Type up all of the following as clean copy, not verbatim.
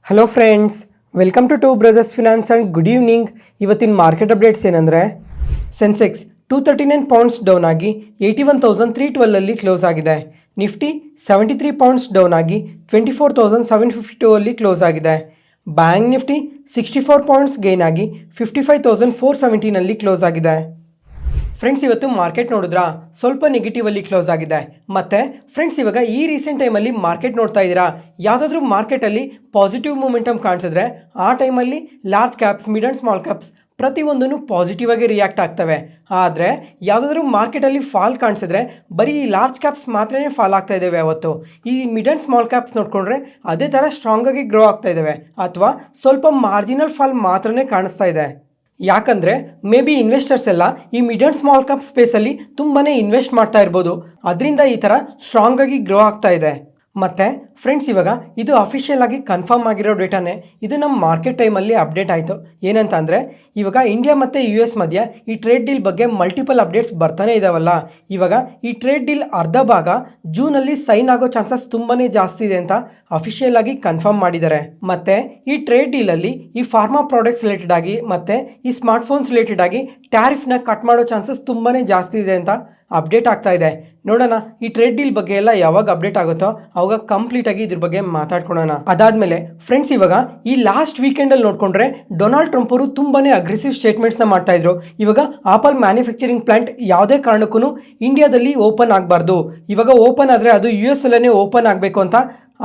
Hello friends, welcome to Brothers Finance and good evening. ಇವತ್ತಿನ market updates ಏನಂದರೆ, Sensex 239 points down ಆಗಿ 81,312 close ಆಗಿದೆ. Nifty 73 points down ಆಗಿ 24,752 close ಆಗಿದೆ. Bank Nifty 64 points gain ಆಗಿ 55,417 close ಆಗಿದೆ. ಫ್ರೆಂಡ್ಸ್, ಇವತ್ತು ಮಾರ್ಕೆಟ್ ನೋಡಿದ್ರಾ ಸ್ವಲ್ಪ ನೆಗೆಟಿವ್ ಅಲ್ಲಿ ಕ್ಲೋಸ್ ಆಗಿದೆ. ಮತ್ತೆ ಫ್ರೆಂಡ್ಸ್, ಇವಾಗ ಈ ರೀಸೆಂಟ್ ಟೈಮಲ್ಲಿ ಮಾರ್ಕೆಟ್ ನೋಡ್ತಾ ಇದ್ದೀರಾ, ಯಾವುದಾದ್ರೂ ಮಾರ್ಕೆಟಲ್ಲಿ ಪಾಸಿಟಿವ್ ಮೂಮೆಂಟಮ್ ಕಾಣಿಸಿದ್ರೆ ಆ ಟೈಮಲ್ಲಿ large caps, mid and small caps ಪ್ರತಿಯೊಂದೂ ಪಾಸಿಟಿವ್ ಆಗಿ ರಿಯಾಕ್ಟ್ ಆಗ್ತವೆ. ಆದರೆ ಯಾವುದಾದ್ರೂ ಮಾರ್ಕೆಟಲ್ಲಿ ಫಾಲ್ ಕಾಣಿಸಿದ್ರೆ ಬರೀ ಈ ಲಾರ್ಜ್ ಕ್ಯಾಪ್ಸ್ ಮಾತ್ರನೇ ಫಾಲ್ ಆಗ್ತಾ ಇದ್ದಾವೆ. ಅವತ್ತು ಈ ಮಿಡ್ ಆ್ಯಂಡ್ ಸ್ಮಾಲ್ ಕ್ಯಾಪ್ಸ್ ನೋಡಿಕೊಂಡ್ರೆ ಅದೇ ಥರ ಸ್ಟ್ರಾಂಗ್ ಆಗಿ ಗ್ರೋ ಆಗ್ತಾ ಇದ್ದಾವೆ, ಅಥವಾ ಸ್ವಲ್ಪ ಮಾರ್ಜಿನಲ್ ಫಾಲ್ ಮಾತ್ರನೇ ಕಾಣಿಸ್ತಾ ಇದೆ. ಯಾಕಂದರೆ ಮೇ ಬಿ ಇನ್ವೆಸ್ಟರ್ಸ್ ಎಲ್ಲ ಈ ಮಿಡ್ ಆ್ಯಂಡ್ ಸ್ಮಾಲ್ ಕ್ಯಾಪ್ ಸ್ಪೇಸಲ್ಲಿ ತುಂಬಾ ಇನ್ವೆಸ್ಟ್ ಮಾಡ್ತಾ ಇರ್ಬೋದು, ಅದರಿಂದ ಈ ಥರ ಸ್ಟ್ರಾಂಗ್ ಆಗಿ ಗ್ರೋ ಆಗ್ತಾ ಇದೆ. ಮತ್ತು ಫ್ರೆಂಡ್ಸ್, ಇವಾಗ ಇದು ಅಫಿಷಿಯಲ್ ಆಗಿ ಕನ್ಫರ್ಮ್ ಆಗಿರೋ ಡೇಟಾನೇ. ಇದು ನಮ್ಮ ಮಾರ್ಕೆಟ್ ಟೈಮಲ್ಲಿ ಅಪ್ಡೇಟ್ ಆಯಿತು. ಏನಂತ ಅಂದರೆ, ಇವಾಗ ಇಂಡಿಯಾ ಮತ್ತು US ಮಧ್ಯೆ ಈ ಟ್ರೇಡ್ ಡೀಲ್ ಬಗ್ಗೆ ಮಲ್ಟಿಪಲ್ ಅಪ್ಡೇಟ್ಸ್ ಬರ್ತಾನೆ ಇದ್ದಾವಲ್ಲ. ಇವಾಗ ಈ ಟ್ರೇಡ್ ಡೀಲ್ ಅರ್ಧ ಭಾಗ ಜೂನಲ್ಲಿ ಸೈನ್ ಆಗೋ ಚಾನ್ಸಸ್ ತುಂಬಾ ಜಾಸ್ತಿ ಇದೆ ಅಂತ ಅಫಿಷಿಯಲ್ ಆಗಿ ಕನ್ಫರ್ಮ್ ಮಾಡಿದ್ದಾರೆ. ಮತ್ತು ಈ ಟ್ರೇಡ್ ಡೀಲಲ್ಲಿ ಈ ಫಾರ್ಮಾ ಪ್ರಾಡಕ್ಟ್ಸ್ ರಿಲೇಟೆಡ್ ಆಗಿ ಮತ್ತು ಈ ಸ್ಮಾರ್ಟ್ಫೋನ್ಸ್ ರಿಲೇಟೆಡ್ ಆಗಿ ಟ್ಯಾರಿಫ್ನ ಕಟ್ ಮಾಡೋ ಚಾನ್ಸಸ್ ತುಂಬಾ ಜಾಸ್ತಿ ಇದೆ ಅಂತ ಅಪ್ಡೇಟ್ ಆಗ್ತಾ ಇದೆ. ನೋಡೋಣ ಈ ಟ್ರೇಡ್ ಡೀಲ್ ಬಗ್ಗೆ ಎಲ್ಲ ಯಾವಾಗ ಅಪ್ಡೇಟ್ ಆಗುತ್ತೋ ಅವಾಗ ಕಂಪ್ಲೀಟ್ ಆಗಿ ಇದ್ರ ಬಗ್ಗೆ ಮಾತಾಡ್ಕೊಳ್ಳೋಣ. ಅದಾದ್ಮೇಲೆ ಫ್ರೆಂಡ್ಸ್, ಇವಾಗ ಈ ಲಾಸ್ಟ್ ವೀಕೆಂಡಲ್ಲಿ ನೋಡ್ಕೊಂಡ್ರೆ ಡೊನಾಲ್ಡ್ ಟ್ರಂಪ್ ಅವರು ತುಂಬಾನೇ ಅಗ್ರೆಸಿವ್ ಸ್ಟೇಟ್ಮೆಂಟ್ಸ್ನ ಮಾಡ್ತಾ ಇದ್ರು. ಇವಾಗ ಆಪಲ್ ಮ್ಯಾನುಫ್ಯಾಕ್ಚರಿಂಗ್ ಪ್ಲಾಂಟ್ ಯಾವುದೇ ಕಾರಣಕ್ಕೂ ಇಂಡಿಯಾದಲ್ಲಿ ಓಪನ್ ಆಗಬಾರ್ದು, ಇವಾಗ ಓಪನ್ ಆದರೆ ಅದು US ಅಲ್ಲೇ ಓಪನ್ ಆಗಬೇಕು ಅಂತ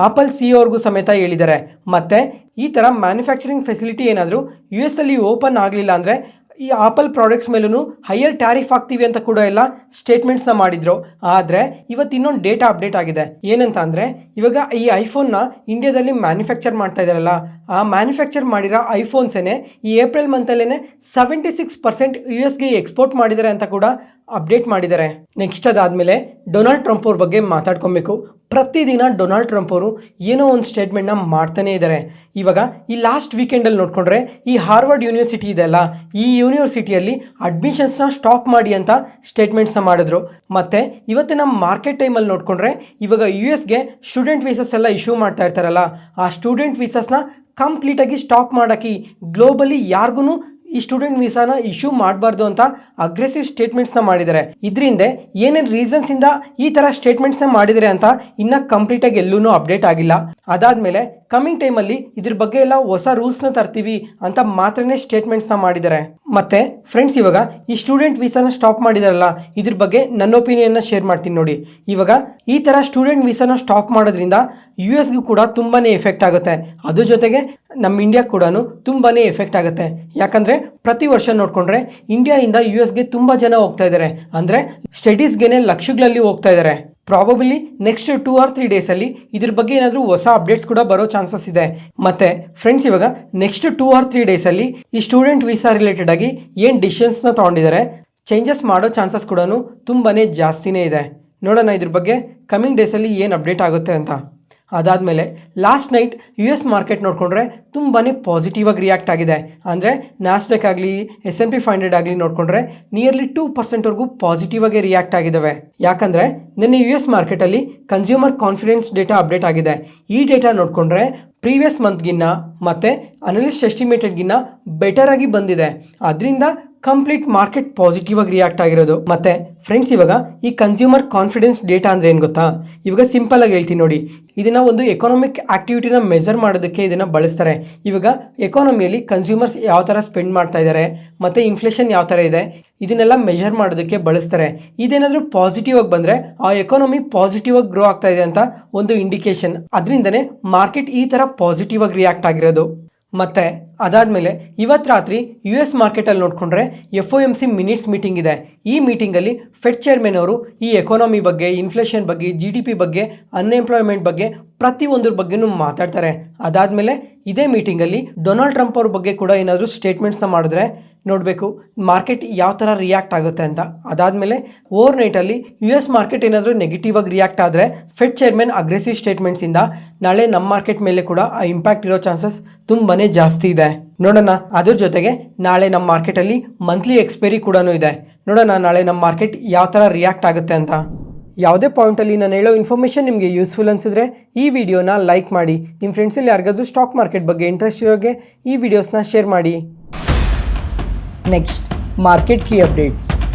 ಆಪಲ್ CEO ಅವ್ರಿಗೂ ಸಮೇತ ಹೇಳಿದ್ದಾರೆ. ಮತ್ತು ಈ ಥರ ಮ್ಯಾನುಫ್ಯಾಕ್ಚರಿಂಗ್ ಫೆಸಿಲಿಟಿ ಏನಾದರೂ US ಅಲ್ಲಿ ಓಪನ್ ಆಗಲಿಲ್ಲ ಅಂದರೆ ಈ ಆಪಲ್ ಪ್ರಾಡಕ್ಟ್ಸ್ ಮೇಲೂ ಹೈಯರ್ ಟ್ಯಾರಿಫ್ ಆಗ್ತೀವಿ ಅಂತ ಕೂಡ ಎಲ್ಲ ಸ್ಟೇಟ್ಮೆಂಟ್ಸ್ನ ಮಾಡಿದ್ರು. ಆದರೆ ಇವತ್ತು ಇನ್ನೊಂದು ಡೇಟಾ ಅಪ್ಡೇಟ್ ಆಗಿದೆ. ಏನಂತ ಅಂದರೆ, ಇವಾಗ ಈ ಐಫೋನ್ನ ಇಂಡಿಯಾದಲ್ಲಿ ಮ್ಯಾನುಫ್ಯಾಕ್ಚರ್ ಮಾಡ್ತಾ ಇದ್ದಾರಲ್ಲ, ಆ ಮ್ಯಾನುಫ್ಯಾಕ್ಚರ್ ಮಾಡಿರೋ ಐಫೋನ್ಸೇನೆ ಈ ಏಪ್ರಿಲ್ ಮಂತಲ್ಲೇ 76% US ಎಕ್ಸ್ಪೋರ್ಟ್ ಮಾಡಿದ್ದಾರೆ ಅಂತ ಕೂಡ ಅಪ್ಡೇಟ್ ಮಾಡಿದ್ದಾರೆ. ನೆಕ್ಸ್ಟ್ ಅದಾದಮೇಲೆ ಡೊನಾಲ್ಡ್ ಟ್ರಂಪ್ ಅವ್ರ ಬಗ್ಗೆ ಮಾತಾಡ್ಕೊಬೇಕು. ಪ್ರತಿದಿನ ಡೊನಾಲ್ಡ್ ಟ್ರಂಪ್ ಅವರು ಏನೋ ಒಂದು ಸ್ಟೇಟ್ಮೆಂಟ್ನ ಮಾಡ್ತಾನೇ ಇದ್ದಾರೆ. ಇವಾಗ ಈ ಲಾಸ್ಟ್ ವೀಕೆಂಡಲ್ಲಿ ನೋಡಿಕೊಂಡ್ರೆ ಈ ಹಾರ್ವರ್ಡ್ ಯೂನಿವರ್ಸಿಟಿ ಇದೆಯಲ್ಲ, ಈ ಯೂನಿವರ್ಸಿಟಿಯಲ್ಲಿ ಅಡ್ಮಿಷನ್ಸ್ನ ಸ್ಟಾಪ್ ಮಾಡಿ ಅಂತ ಸ್ಟೇಟ್ಮೆಂಟ್ಸ್ನ ಮಾಡಿದ್ರು. ಮತ್ತು ಇವತ್ತು ನಮ್ಮ ಮಾರ್ಕೆಟ್ ಟೈಮಲ್ಲಿ ನೋಡಿಕೊಂಡ್ರೆ ಇವಾಗ US ಸ್ಟೂಡೆಂಟ್ ವೀಸಸ್ ಎಲ್ಲ ಇಶ್ಯೂ ಮಾಡ್ತಾ ಇರ್ತಾರಲ್ಲ, ಆ ಸ್ಟೂಡೆಂಟ್ ವೀಸಸ್ನ ಕಂಪ್ಲೀಟಾಗಿ ಸ್ಟಾಪ್ ಮಾಡೋಕ್ಕೆ ಗ್ಲೋಬಲಿ ಯಾರಿಗೂ ಈ ಸ್ಟೂಡೆಂಟ್ ವೀಸಾನ ಇಶ್ಯೂ ಮಾಡಬಾರ್ದು ಅಂತ ಅಗ್ರೆಸಿವ್ ಸ್ಟೇಟ್ಮೆಂಟ್ಸ್ನ ಮಾಡಿದ್ದಾರೆ. ಇದರಿಂದ ಏನೇನು ರೀಸನ್ಸಿಂದ ಈ ಥರ ಸ್ಟೇಟ್ಮೆಂಟ್ಸ್ನ ಮಾಡಿದ್ದಾರೆ ಅಂತ ಇನ್ನೂ ಕಂಪ್ಲೀಟಾಗಿ ಎಲ್ಲೂ ಅಪ್ಡೇಟ್ ಆಗಿಲ್ಲ. ಅದಾದಮೇಲೆ ಕಮಿಂಗ್ ಟೈಮಲ್ಲಿ ಇದ್ರ ಬಗ್ಗೆ ಎಲ್ಲ ಹೊಸ ರೂಲ್ಸ್ನ ತರ್ತೀವಿ ಅಂತ ಮಾತ್ರನೇ ಸ್ಟೇಟ್ಮೆಂಟ್ಸ್ನ ಮಾಡಿದ್ದಾರೆ. ಮತ್ತು ಫ್ರೆಂಡ್ಸ್, ಇವಾಗ ಈ ಸ್ಟೂಡೆಂಟ್ ವೀಸಾನ ಸ್ಟಾಪ್ ಮಾಡಿದಾರಲ್ಲ, ಇದ್ರ ಬಗ್ಗೆ ನನ್ನ ಒಪಿನಿಯನ್ನ ಶೇರ್ ಮಾಡ್ತೀನಿ ನೋಡಿ. ಇವಾಗ ಈ ಥರ ಸ್ಟೂಡೆಂಟ್ ವೀಸಾನ ಸ್ಟಾಪ್ ಮಾಡೋದ್ರಿಂದ US ಕೂಡ ತುಂಬಾ ಎಫೆಕ್ಟ್ ಆಗುತ್ತೆ. ಅದ್ರ ಜೊತೆಗೆ ನಮ್ಮ ಇಂಡಿಯಾ ಕೂಡ ತುಂಬಾ ಎಫೆಕ್ಟ್ ಆಗುತ್ತೆ. ಯಾಕಂದರೆ ಪ್ರತಿ ವರ್ಷ ನೋಡಿಕೊಂಡ್ರೆ ಇಂಡಿಯಾಯಿಂದ US ತುಂಬ ಜನ ಹೋಗ್ತಾ ಇದ್ದಾರೆ, ಅಂದರೆ ಸ್ಟಡೀಸ್ಗೆ ಲಕ್ಷಗಳಲ್ಲಿ ಹೋಗ್ತಾ ಇದ್ದಾರೆ. ಪ್ರಾಬಬಲಿ ನೆಕ್ಸ್ಟ್ 2 or 3 ಡೇಸಲ್ಲಿ ಇದ್ರ ಬಗ್ಗೆ ಏನಾದರೂ ಹೊಸ ಅಪ್ಡೇಟ್ಸ್ ಕೂಡ ಬರೋ ಚಾನ್ಸಸ್ ಇದೆ. ಮತ್ತು ಫ್ರೆಂಡ್ಸ್, ಇವಾಗ ನೆಕ್ಸ್ಟ್ 2 or 3 ಡೇಸಲ್ಲಿ ಈ ಸ್ಟೂಡೆಂಟ್ ವೀಸಾ ರಿಲೇಟೆಡ್ ಆಗಿ ಏನು ಡಿಸಿಷನ್ಸ್ನ ತೊಗೊಂಡಿದ್ದಾರೆ, ಚೇಂಜಸ್ ಮಾಡೋ ಚಾನ್ಸಸ್ ಕೂಡ ತುಂಬಾ ಜಾಸ್ತಿನೇ ಇದೆ. ನೋಡೋಣ ಇದ್ರ ಬಗ್ಗೆ ಕಮಿಂಗ್ ಡೇಸಲ್ಲಿ ಏನು ಅಪ್ಡೇಟ್ ಆಗುತ್ತೆ ಅಂತ. ಅದಾದಮೇಲೆ ಲಾಸ್ಟ್ ನೈಟ್ US ಮಾರ್ಕೆಟ್ ನೋಡಿಕೊಂಡ್ರೆ ತುಂಬಾ ಪಾಸಿಟಿವ್ ಆಗಿ ರಿಯಾಕ್ಟ್ ಆಗಿದೆ. ಅಂದರೆ ನಾಸ್ಡಾಕ್ ಆಗಲಿ, S&P 500 ಆಗಲಿ ನೋಡಿಕೊಂಡ್ರೆ ನಿಯರ್ಲಿ 2% ಪಾಸಿಟಿವ್ ಆಗಿ ರಿಯಾಕ್ಟ್ ಆಗಿದ್ದಾವೆ. ಯಾಕಂದರೆ ನಿನ್ನೆ US ಮಾರ್ಕೆಟಲ್ಲಿ ಕನ್ಸ್ಯೂಮರ್ ಕಾನ್ಫಿಡೆನ್ಸ್ ಡೇಟಾ ಅಪ್ಡೇಟ್ ಆಗಿದೆ. ಈ ಡೇಟಾ ನೋಡಿಕೊಂಡ್ರೆ ಪ್ರೀವಿಯಸ್ ಮಂತ್ಗಿನ್ನ ಮತ್ತು ಅನಲಿಸ್ಟ್ ಎಸ್ಟಿಮೇಟೆಡ್ಗಿನ್ನ ಬೆಟರ್ ಆಗಿ ಬಂದಿದೆ. ಅದರಿಂದ ಕಂಪ್ಲೀಟ್ ಮಾರ್ಕೆಟ್ ಪಾಸಿಟಿವ್ ಆಗಿ ರಿಯಾಕ್ಟ್ ಆಗಿರೋದು. ಮತ್ತು ಫ್ರೆಂಡ್ಸ್, ಇವಾಗ ಈ ಕನ್ಸ್ಯೂಮರ್ ಕಾನ್ಫಿಡೆನ್ಸ್ ಡೇಟಾ ಅಂದರೆ ಏನು ಗೊತ್ತಾ? ಇವಾಗ ಸಿಂಪಲ್ ಆಗಿ ಹೇಳ್ತೀನಿ ನೋಡಿ. ಇದನ್ನು ಒಂದು ಎಕಾನಮಿಕ್ ಆಕ್ಟಿವಿಟಿನ ಮೆಜರ್ ಮಾಡೋದಕ್ಕೆ ಇದನ್ನು ಬಳಸ್ತಾರೆ. ಇವಾಗ ಎಕಾನಮಿಯಲ್ಲಿ ಕನ್ಸ್ಯೂಮರ್ಸ್ ಯಾವ ಥರ ಸ್ಪೆಂಡ್ ಮಾಡ್ತಾ ಇದ್ದಾರೆ ಮತ್ತು ಇನ್ಫ್ಲೇಷನ್ ಯಾವ ಥರ ಇದೆ, ಇದನ್ನೆಲ್ಲ ಮೆಜರ್ ಮಾಡೋದಕ್ಕೆ ಬಳಸ್ತಾರೆ. ಇದೇನಾದರೂ ಪಾಸಿಟಿವ್ ಆಗಿ ಬಂದರೆ ಆ ಎಕಾನಮಿ ಪಾಸಿಟಿವ್ ಆಗಿ ಗ್ರೋ ಆಗ್ತಾ ಇದೆ ಅಂತ ಒಂದು ಇಂಡಿಕೇಶನ್. ಅದರಿಂದನೇ ಮಾರ್ಕೆಟ್ ಈ ಥರ ಪಾಸಿಟಿವ್ ಆಗಿ ರಿಯಾಕ್ಟ್ ಆಗಿರೋದು. ಮತ್ತು ಅದಾದಮೇಲೆ ಇವತ್ತು ರಾತ್ರಿ US ಮಾರ್ಕೆಟಲ್ಲಿ ನೋಡಿಕೊಂಡ್ರೆ FOMC ಮಿನಿಟ್ಸ್ ಮೀಟಿಂಗ್ ಇದೆ. ಈ ಮೀಟಿಂಗಲ್ಲಿ ಫೆಡ್ ಚೇರ್ಮನ್ ಅವರು ಈ ಎಕಾನಮಿ ಬಗ್ಗೆ, ಇನ್ಫ್ಲೇಷನ್ ಬಗ್ಗೆ, GDP ಬಗ್ಗೆ, ಅನ್ಎಂಪ್ಲಾಯ್ಮೆಂಟ್ ಬಗ್ಗೆ ಪ್ರತಿಯೊಂದ್ರ ಬಗ್ಗೆನೂ ಮಾತಾಡ್ತಾರೆ. ಅದಾದಮೇಲೆ ಇದೇ ಮೀಟಿಂಗಲ್ಲಿ ಡೊನಾಲ್ಡ್ ಟ್ರಂಪ್ ಅವ್ರ ಬಗ್ಗೆ ಕೂಡ ಏನಾದರೂ ಸ್ಟೇಟ್ಮೆಂಟ್ಸ್ನ ಮಾಡಿದ್ರೆ ನೋಡಬೇಕು ಮಾರ್ಕೆಟ್ ಯಾವ ಥರ ರಿಯಾಕ್ಟ್ ಆಗುತ್ತೆ ಅಂತ. ಅದಾದಮೇಲೆ ಓವರ್ ನೈಟಲ್ಲಿ US ಮಾರ್ಕೆಟ್ ಏನಾದರೂ ನೆಗೆಟಿವ್ ಆಗಿ ರಿಯಾಕ್ಟ್ ಆದರೆ ಫೆಡ್ ಚೇರ್ಮನ್ ಅಗ್ರೆಸಿವ್ ಸ್ಟೇಟ್ಮೆಂಟ್ಸಿಂದ ನಾಳೆ ನಮ್ಮ ಮಾರ್ಕೆಟ್ ಮೇಲೆ ಕೂಡ ಆ ಇಂಪ್ಯಾಕ್ಟ್ ಇರೋ ಚಾನ್ಸಸ್ ತುಂಬಾ ಜಾಸ್ತಿ ಇದೆ. ನೋಡೋಣ. ಅದ್ರ ಜೊತೆಗೆ ನಾಳೆ ನಮ್ಮ ಮಾರ್ಕೆಟಲ್ಲಿ ಮಂತ್ಲಿ ಎಕ್ಸ್ಪೈರಿ ಕೂಡ ಇದೆ. ನೋಡೋಣ ನಾಳೆ ನಮ್ಮ ಮಾರ್ಕೆಟ್ ಯಾವ ಥರ ರಿಯಾಕ್ಟ್ ಆಗುತ್ತೆ ಅಂತ. ಯಾವುದೇ ಪಾಯಿಂಟಲ್ಲಿ ನಾನು ಹೇಳೋ ಇನ್ಫಾರ್ಮೇಷನ್ ನಿಮಗೆ ಯೂಸ್ಫುಲ್ ಅನಿಸಿದ್ರೆ ಈ ವಿಡಿಯೋನ ಲೈಕ್ ಮಾಡಿ, ನಿಮ್ಮ ಫ್ರೆಂಡ್ಸಲ್ಲಿ ಯಾರಿಗಾದ್ರೂ ಸ್ಟಾಕ್ ಮಾರ್ಕೆಟ್ ಬಗ್ಗೆ ಇಂಟ್ರೆಸ್ಟ್ ಇರೋಗೆ ಈ ವಿಡಿಯೋಸ್ನ ಶೇರ್ ಮಾಡಿ. Next market key updates.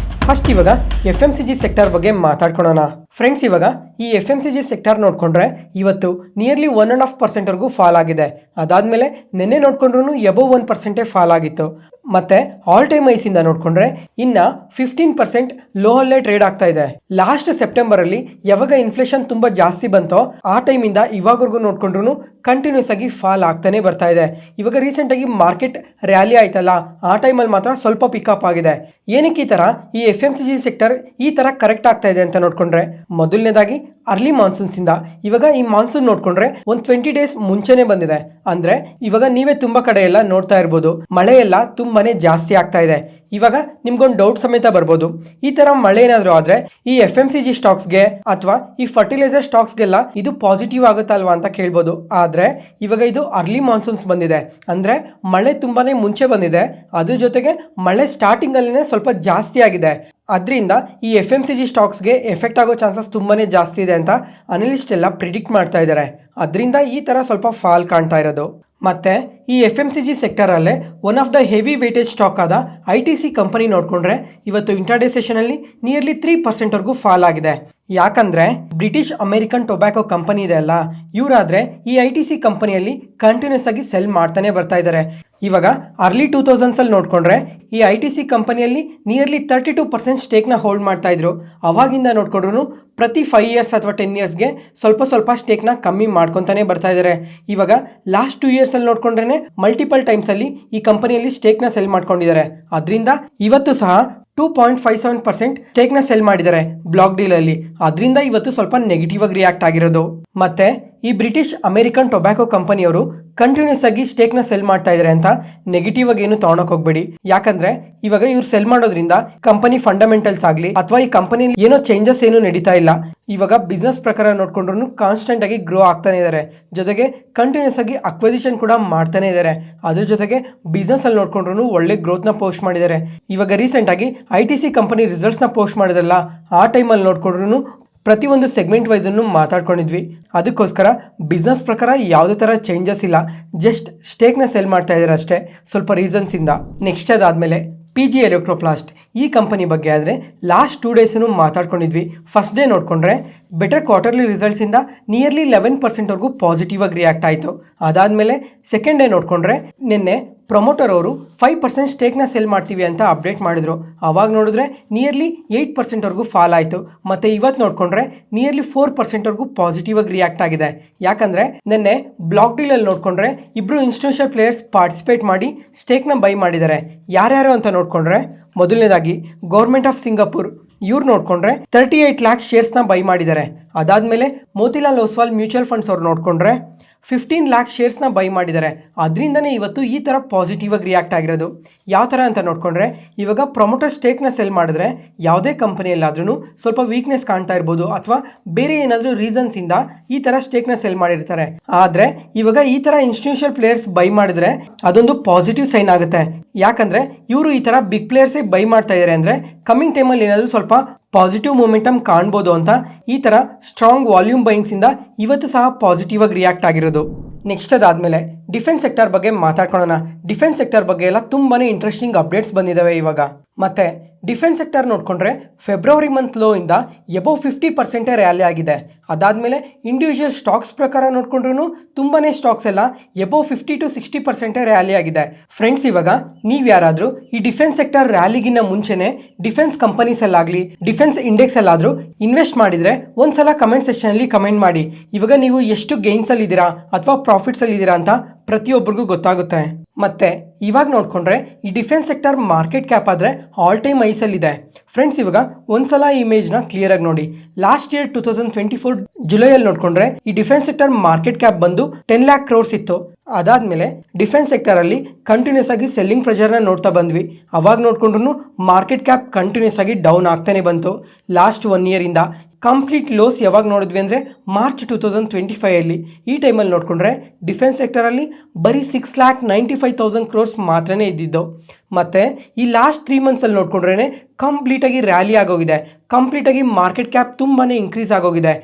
First ಇವಾಗ FMCG ಸೆಕ್ಟರ್ ಬಗ್ಗೆ ಮಾತಾಡ್ಕೊಳ್ಳೋಣ. ಫ್ರೆಂಡ್ಸ್, ಇವಾಗ ಈ FMCG ಸೆಕ್ಟರ್ ನೋಡಿಕೊಂಡ್ರೆ ಇವತ್ತು ನಿಯರ್ಲಿ 1.5% ಫಾಲ್ ಆಗಿದೆ. ಅದಾದಮೇಲೆ ನಿನ್ನೆ ನೋಡ್ಕೊಂಡ್ರೂ ಎಬೋವ್ 1% ಫಾಲ್ ಆಗಿತ್ತು. ಮತ್ತೆ ಆಲ್ ಟೈಮ್ ಐಸಿಂದ ನೋಡಿಕೊಂಡ್ರೆ ಇನ್ನು 15% ಲೋ ಅಲ್ಲೇ ಟ್ರೇಡ್ ಆಗ್ತಾ ಇದೆ. ಲಾಸ್ಟ್ ಸೆಪ್ಟೆಂಬರಲ್ಲಿ ಯಾವಾಗ ಇನ್ಫ್ಲೇಷನ್ ತುಂಬ ಜಾಸ್ತಿ ಬಂತೋ ಆ ಟೈಮಿಂದ ಇವಾಗವರೆಗೂ ನೋಡ್ಕೊಂಡ್ರು ಕಂಟಿನ್ಯೂಸ್ ಆಗಿ ಫಾಲ್ ಆಗ್ತಾನೆ ಬರ್ತಾ ಇದೆ. ಇವಾಗ ರೀಸೆಂಟಾಗಿ ಮಾರ್ಕೆಟ್ ರ್ಯಾಲಿ ಆಯ್ತಲ್ಲ, ಆ ಟೈಮಲ್ಲಿ ಮಾತ್ರ ಸ್ವಲ್ಪ ಪಿಕಪ್ ಆಗಿದೆ. ಏನಕ್ಕೆ ಈ ಥರ ಈ FMCG ಸೆಕ್ಟರ್ ಈ ಥರ ಕರೆಕ್ಟ್ ಆಗ್ತಾ ಇದೆ ಅಂತ ನೋಡ್ಕೊಂಡ್ರೆ, ಮೊದಲನೇದಾಗಿ ಅರ್ಲಿ ಮಾನ್ಸೂನ್ಸಿಂದ ಇವಾಗ ಈ ಮಾನ್ಸೂನ್ ನೋಡ್ಕೊಂಡ್ರೆ ಒಂದು 20 ಡೇಸ್ ಮುಂಚೆನೆ ಬಂದಿದೆ. ಅಂದ್ರೆ ಇವಾಗ ನೀವೇ ತುಂಬಾ ಕಡೆ ಎಲ್ಲ ನೋಡ್ತಾ ಇರ್ಬೋದು, ಮಳೆ ಎಲ್ಲ ತುಂಬಾನೇ ಜಾಸ್ತಿ ಆಗ್ತಾ ಇದೆ. ಇವಾಗ ನಿಮ್ಗೊಂದು ಡೌಟ್ ಸಮೇತ ಬರ್ಬೋದು, ಈ ತರ ಮಳೆ ಏನಾದರೂ ಆದ್ರೆ ಈ FMCG ಸ್ಟಾಕ್ಸ್ಗೆ ಅಥವಾ ಈ ಫರ್ಟಿಲೈಸರ್ ಸ್ಟಾಕ್ಸ್ಗೆಲ್ಲ ಇದು ಪಾಸಿಟಿವ್ ಆಗುತ್ತಲ್ವಾ ಅಂತ ಕೇಳ್ಬೋದು. ಆದ್ರೆ ಇವಾಗ ಇದು ಅರ್ಲಿ ಮಾನ್ಸೂನ್ಸ್ ಬಂದಿದೆ, ಅಂದ್ರೆ ಮಳೆ ತುಂಬಾನೇ ಮುಂಚೆ ಬಂದಿದೆ. ಅದ್ರ ಜೊತೆಗೆ ಮಳೆ ಸ್ಟಾರ್ಟಿಂಗ್ ಅಲ್ಲಿನೇ ಸ್ವಲ್ಪ ಜಾಸ್ತಿ ಆಗಿದೆ. ಅದರಿಂದ ಈ FMCG ಸ್ಟಾಕ್ಸ್ಗೆ ಎಫೆಕ್ಟ್ ಆಗೋ ಚಾನ್ಸಸ್ ತುಂಬಾನೇ ಜಾಸ್ತಿ ಇದೆ ಅಂತ ಅನಲಿಸ್ಟ್ ಎಲ್ಲ ಪ್ರಿಡಿಕ್ಟ್ ಮಾಡ್ತಾ ಇದ್ದಾರೆ. ಅದರಿಂದ ಈ ತರ ಸ್ವಲ್ಪ ಫಾಲ್ ಕಾಣ್ತಾ ಇರೋದು. ಮತ್ತೆ ಈ FMCG ಸೆಕ್ಟರಲ್ಲೇ one of the heavy weightage stock ಆದ ITC ಕಂಪನಿ ನೋಡ್ಕೊಂಡ್ರೆ ಇವತ್ತು ಇಂಟ್ರಾಡೇ ಸೆಷನಲ್ಲಿ ನಿಯರ್ಲಿ 3% ಫಾಲ್ ಆಗಿದೆ. ಯಾಕಂದ್ರೆ ಬ್ರಿಟಿಷ್ ಅಮೆರಿಕನ್ ಟೊಬ್ಯಾಕೋ ಕಂಪನಿ ಇದೆ ಅಲ್ಲ, ಇವರಾದ್ರೆ ಈ ITC ಕಂಪನಿಯಲ್ಲಿ ಕಂಟಿನ್ಯೂಸ್ ಆಗಿ ಸೆಲ್ ಮಾಡ್ತಾನೆ ಬರ್ತಾ ಇದ್ದಾರೆ. ಇವಾಗ ಅರ್ಲಿ 2000s ಅಲ್ಲಿ ನೋಡ್ಕೊಂಡ್ರೆ ಈ ITC ಕಂಪನಿಯಲ್ಲಿ ನಿಯರ್ಲಿ 32% ಸ್ಟೇಕ್ನ ಹೋಲ್ಡ್ ಮಾಡ್ತಾ ಇದ್ರು. ಅವಾಗಿಂದ ನೋಡ್ಕೊಂಡ್ರು ಪ್ರತಿ 5 ಇಯರ್ಸ್ ಅಥವಾ 10 ಇಯರ್ಸ್ಗೆ ಸ್ವಲ್ಪ ಸ್ಟೇಕ್ನ ಕಮ್ಮಿ ಮಾಡ್ಕೊತಾನೆ ಬರ್ತಾ ಇದ್ದಾರೆ. ಇವಾಗ ಲಾಸ್ಟ್ 2 ಇಯರ್ಸ್ ಅಲ್ಲಿ ನೋಡ್ಕೊಂಡ್ರೆ ಮಲ್ಟಿಪಲ್ ಟೈಮ್ಸ್ ಅಲ್ಲಿ ಈ ಕಂಪನಿಯಲ್ಲಿ ಸ್ಟೇಕ್ನ ಸೆಲ್ ಮಾಡ್ಕೊಂಡಿದ್ದಾರೆ. ಅದರಿಂದ ಇವತ್ತು ಸಹ 2.57% ಸ್ಟೇಕ್ನ ಸೆಲ್ ಮಾಡಿದ್ದಾರೆ ಬ್ಲಾಕ್ ಡೀಲ್ ಅಲ್ಲಿ. ಅದರಿಂದ ಇವತ್ತು ಸ್ವಲ್ಪ ನೆಗೆಟಿವ್ ಆಗಿ ರಿಯಾಕ್ಟ್ ಆಗಿರೋದು. ಮತ್ತೆ ಈ ಬ್ರಿಟಿಷ್ ಅಮೆರಿಕನ್ ಟೊಬ್ಯಾಕೋ ಕಂಪನಿಯವರು ಕಂಟಿನ್ಯೂಸ್ ಆಗಿ ಸ್ಟೇಕ್ನ ಸೆಲ್ ಮಾಡ್ತಾ ಇದ್ದಾರೆ ಅಂತ ನೆಗೆಟಿವ್ ಆಗಿ ಏನು ತಗೊಳಕ್ ಹೋಗ್ಬೇಡಿ. ಯಾಕಂದ್ರೆ ಇವಾಗ ಇವ್ರು ಸೆಲ್ ಮಾಡೋದ್ರಿಂದ ಕಂಪನಿ ಫಂಡಮೆಂಟಲ್ಸ್ ಆಗಲಿ ಅಥವಾ ಈ ಕಂಪನಿಯಲ್ಲಿ ಏನೋ ಚೇಂಜಸ್ ಏನು ನಡೀತಾ ಇಲ್ಲ. ಇವಾಗ ಬಿಸ್ನೆಸ್ ಪ್ರಕಾರ ನೋಡ್ಕೊಂಡ್ರು ಕಾನ್ಸ್ಟೆಂಟ್ ಆಗಿ ಗ್ರೋ ಆಗ್ತಾನೆ ಇದ್ದಾರೆ. ಜೊತೆಗೆ ಕಂಟಿನ್ಯೂಸ್ ಆಗಿ ಅಕ್ವಿಸಿಷನ್ ಕೂಡ ಮಾಡ್ತಾನೆ ಇದ್ದಾರೆ. ಅದ್ರ ಜೊತೆಗೆ ಬಿಸ್ನೆಸ್ ಅಲ್ಲಿ ನೋಡ್ಕೊಂಡ್ರು ಒಳ್ಳೆ ಗ್ರೋತ್ ನ ಪೋಸ್ಟ್ ಮಾಡಿದ್ದಾರೆ. ಇವಾಗ ರೀಸೆಂಟ್ ಆಗಿ ITC ಕಂಪನಿ ರಿಸಲ್ಟ್ಸ್ ನ ಪೋಸ್ಟ್ ಮಾಡಿದ್ರಲ್ಲ, ಆ ಟೈಮಲ್ಲಿ ನೋಡ್ಕೊಂಡ್ರು ಪ್ರತಿಯೊಂದು ಸೆಗ್ಮೆಂಟ್ ವೈಸ್ ಅನ್ನು ಮಾತಾಡ್ಕೊಂಡಿದ್ವಿ. ಅದಕ್ಕೋಸ್ಕರ ಬಿಸ್ನೆಸ್ ಪ್ರಕಾರ ಯಾವುದೇ ಥರ ಚೇಂಜಸ್ ಇಲ್ಲ, ಜಸ್ಟ್ ಸ್ಟೇಕ್ನ ಸೆಲ್ ಮಾಡ್ತಾ ಇದ್ದಾರೆ ಅಷ್ಟೇ, ಸ್ವಲ್ಪ ರೀಸನ್ಸ್ ಇಂದ. ನೆಕ್ಸ್ಟ್ ಅದಾದಮೇಲೆ PG ಎಲೆಕ್ಟ್ರೋಪ್ಲಾಸ್ಟ್ ಈ ಕಂಪನಿ ಬಗ್ಗೆ ಆದರೆ ಲಾಸ್ಟ್ 2 ಡೇಸನ್ನು ಮಾತಾಡ್ಕೊಂಡಿದ್ವಿ. ಫಸ್ಟ್ ಡೇ ನೋಡಿಕೊಂಡ್ರೆ ಬೆಟರ್ ಕ್ವಾರ್ಟರ್ಲಿ ರಿಸಲ್ಟ್ಸಿಂದ ನಿಯರ್ಲಿ 11%ವರೆಗೂ ಪಾಸಿಟಿವ್ ಆಗಿ ರಿಯಾಕ್ಟ್ ಆಯಿತು. ಅದಾದಮೇಲೆ ಸೆಕೆಂಡ್ ಡೇ ನೋಡಿಕೊಂಡ್ರೆ ನಿನ್ನೆ ಪ್ರೊಮೋಟರ್ ಅವರು 5% ಸ್ಟೇಕ್ನ ಸೆಲ್ ಮಾಡ್ತೀವಿ ಅಂತ ಅಪ್ಡೇಟ್ ಮಾಡಿದ್ರು. ಅವಾಗ ನೋಡಿದ್ರೆ ನಿಯರ್ಲಿ 8%ವರೆಗೂ ಫಾಲ್ ಆಯಿತು. ಮತ್ತು ಇವತ್ತು ನೋಡಿಕೊಂಡ್ರೆ ನಿಯರ್ಲಿ 4%ವರೆಗೂ ಪಾಸಿಟಿವ್ ಆಗಿ ರಿಯಾಕ್ಟ್ ಆಗಿದೆ. ಯಾಕಂದರೆ ನಿನ್ನೆ ಬ್ಲಾಕ್ ಡೀಲಲ್ಲಿ ನೋಡಿಕೊಂಡ್ರೆ ಇಬ್ಬರು ಇನ್ಸ್ಟಿಟ್ಯೂಷನಲ್ ಪ್ಲೇಯರ್ಸ್ ಪಾರ್ಟಿಸಿಪೇಟ್ ಮಾಡಿ ಸ್ಟೇಕ್ನ ಬೈ ಮಾಡಿದ್ದಾರೆ. ಯಾರ್ಯಾರು ಅಂತ ನೋಡಿಕೊಂಡ್ರೆ ಮೊದಲನೇದಾಗಿ ಗೌರ್ಮೆಂಟ್ ಆಫ್ ಸಿಂಗಾಪುರ್ ಇವ್ರು ನೋಡಿಕೊಂಡ್ರೆ 38 lakh ಶೇರ್ಸ್ನ ಬೈ ಮಾಡಿದ್ದಾರೆ. ಅದಾದಮೇಲೆ ಮೋತಿಲಾಲ್ ಓಸ್ವಾಲ್ ಮ್ಯೂಚುವಲ್ ಫಂಡ್ಸ್ ಅವ್ರು ನೋಡಿಕೊಂಡ್ರೆ 15 lakh ಶೇರ್ಸ್ನ ಬೈ ಮಾಡಿದ್ದಾರೆ. ಅದರಿಂದನೇ ಇವತ್ತು ಈ ಥರ ಪಾಸಿಟಿವ್ ಆಗಿ ರಿಯಾಕ್ಟ್ ಆಗಿರೋದು. ಯಾವ ಥರ ಅಂತ ನೋಡಿಕೊಂಡ್ರೆ ಇವಾಗ ಪ್ರೊಮೋಟರ್ ಸ್ಟೇಕ್ನ ಸೆಲ್ ಮಾಡಿದ್ರೆ ಯಾವುದೇ ಕಂಪನಿಯಲ್ಲಾದ್ರೂ ಸ್ವಲ್ಪ ವೀಕ್ನೆಸ್ ಕಾಣ್ತಾ ಇರ್ಬೋದು ಅಥವಾ ಬೇರೆ ಏನಾದರೂ ರೀಸನ್ಸಿಂದ ಈ ಥರ ಸ್ಟೇಕ್ನ ಸೆಲ್ ಮಾಡಿರ್ತಾರೆ. ಆದರೆ ಇವಾಗ ಈ ಥರ ಇನ್ಸ್ಟಿಟ್ಯೂಷನಲ್ ಪ್ಲೇಯರ್ಸ್ ಬೈ ಮಾಡಿದ್ರೆ ಅದೊಂದು ಪಾಸಿಟಿವ್ ಸೈನ್ ಆಗುತ್ತೆ. ಯಾಕಂದರೆ ಇವರು ಈ ಥರ ಬಿಗ್ ಪ್ಲೇಯರ್ಸೇ ಬೈ ಮಾಡ್ತಾ ಇದ್ದಾರೆ ಅಂದರೆ ಕಮ್ಮಿಂಗ್ ಟೈಮಲ್ಲಿ ಏನಾದರೂ ಸ್ವಲ್ಪ ಪಾಸಿಟಿವ್ ಮೂಮೆಂಟಮ್ ಕಾಣ್ಬೋದು ಅಂತ ಈ ಥರ ಸ್ಟ್ರಾಂಗ್ ವಾಲ್ಯೂಮ್ ಬೈಯಿಂಗ್ಸಿಂದ ಇವತ್ತು ಸಹ ಪಾಸಿಟಿವ್ ಆಗಿ ರಿಯಾಕ್ಟ್ ಆಗಿರೋದು. ನೆಕ್ಸ್ಟ್ ಅದಾದಮೇಲೆ ಡಿಫೆನ್ಸ್ ಸೆಕ್ಟರ್ ಬಗ್ಗೆ ಮಾತಾಡ್ಕೊಳ್ಳೋಣ. ಡಿಫೆನ್ಸ್ ಸೆಕ್ಟರ್ ಬಗ್ಗೆ ಎಲ್ಲ ತುಂಬಾ ಇಂಟ್ರೆಸ್ಟಿಂಗ್ ಅಪ್ಡೇಟ್ಸ್ ಬಂದಿದ್ದಾವೆ ಇವಾಗ. ಮತ್ತು ಡಿಫೆನ್ಸ್ ಸೆಕ್ಟರ್ ನೋಡಿಕೊಂಡ್ರೆ ಫೆಬ್ರವರಿ ಮಂತ್ ಲೋ ಇಂದ ಎಬೋವ್ 50% ರ್ಯಾಲಿ ಆಗಿದೆ. ಅದಾದಮೇಲೆ ಇಂಡಿವಿಜುವಲ್ ಸ್ಟಾಕ್ಸ್ ಪ್ರಕಾರ ನೋಡ್ಕೊಂಡ್ರು ತುಂಬಾ ಸ್ಟಾಕ್ಸ್ ಎಲ್ಲ ಎಬೋವ್ 50 to 60% ರ್ಯಾಲಿ ಆಗಿದೆ. ಫ್ರೆಂಡ್ಸ್, ಇವಾಗ ನೀವು ಯಾರಾದರೂ ಈ ಡಿಫೆನ್ಸ್ ಸೆಕ್ಟರ್ ರ್ಯಾಲಿಗಿನ್ನ ಮುಂಚೆನೆ ಡಿಫೆನ್ಸ್ ಕಂಪನೀಸಲ್ಲಾಗಲಿ ಡಿಫೆನ್ಸ್ ಇಂಡೆಕ್ಸಲ್ಲಾದರೂ ಇನ್ವೆಸ್ಟ್ ಮಾಡಿದರೆ ಒಂದ್ಸಲ ಕಮೆಂಟ್ ಸೆಕ್ಷನಲ್ಲಿ ಕಮೆಂಟ್ ಮಾಡಿ. ಇವಾಗ ನೀವು ಎಷ್ಟು ಗೇನ್ಸಲ್ಲಿದ್ದೀರಾ ಅಥವಾ ಪ್ರಾಫಿಟ್ಸಲ್ಲಿದ್ದೀರಾ ಅಂತ ಪ್ರತಿಯೊಬ್ಬರಿಗೂ ಗೊತ್ತಾಗುತ್ತೆ. ಮತ್ತೆ ಇವಾಗ ನೋಡ್ಕೊಂಡ್ರೆ ಈ ಡಿಫೆನ್ಸ್ ಸೆಕ್ಟರ್ ಮಾರ್ಕೆಟ್ ಕ್ಯಾಪ್ ಆದರೆ ಆಲ್ ಟೈಮ್ ಐಸಲ್ಲಿದೆ. ಫ್ರೆಂಡ್ಸ್, ಇವಾಗ ಒಂದ್ಸಲ ಈ ಇಮೇಜ್ನ ಕ್ಲಿಯರ್ ಆಗಿ ನೋಡಿ. ಲಾಸ್ಟ್ ಇಯರ್ 2024 ಜುಲೈಯಲ್ಲಿ ನೋಡ್ಕೊಂಡ್ರೆ ಈ ಡಿಫೆನ್ಸ್ ಸೆಕ್ಟರ್ ಮಾರ್ಕೆಟ್ ಕ್ಯಾಪ್ ಬಂದು 10 lakh crores ಇತ್ತು. ಅದಾದಮೇಲೆ ಡಿಫೆನ್ಸ್ ಸೆಕ್ಟರಲ್ಲಿ ಕಂಟಿನ್ಯೂಸ್ ಆಗಿ ಸೆಲ್ಲಿಂಗ್ ಪ್ರೆಷರ್ನ ನೋಡ್ತಾ ಬಂದ್ವಿ. ಅವಾಗ ನೋಡ್ಕೊಂಡ್ರು ಮಾರ್ಕೆಟ್ ಕ್ಯಾಪ್ ಕಂಟಿನ್ಯೂಸ್ ಆಗಿ ಡೌನ್ ಆಗ್ತಾನೆ ಬಂತು. ಲಾಸ್ಟ್ 1 year ಇಂದ ಕಂಪ್ಲೀಟ್ ಲೋಸ್ ಯಾವಾಗ ನೋಡಿದ್ವಿ ಅಂದರೆ ಮಾರ್ಚ್ 2025 ಈ ಟೈಮಲ್ಲಿ ನೋಡಿಕೊಂಡ್ರೆ ಡಿಫೆನ್ಸ್ ಸೆಕ್ಟರಲ್ಲಿ ಬರೀ 6,95,000 crores ಮಾತ್ರನೇ ಇದ್ದಿದ್ದು. ಮತ್ತು ಈ ಲಾಸ್ಟ್ 3 ಮಂತ್ಸಲ್ಲಿ ನೋಡಿಕೊಂಡ್ರೆ ಕಂಪ್ಲೀಟಾಗಿ ರ್ಯಾಲಿ ಆಗೋಗಿದೆ. ಕಂಪ್ಲೀಟಾಗಿ ಮಾರ್ಕೆಟ್ ಕ್ಯಾಪ್ ತುಂಬಾ ಇನ್ಕ್ರೀಸ್ ಆಗೋಗಿದೆ.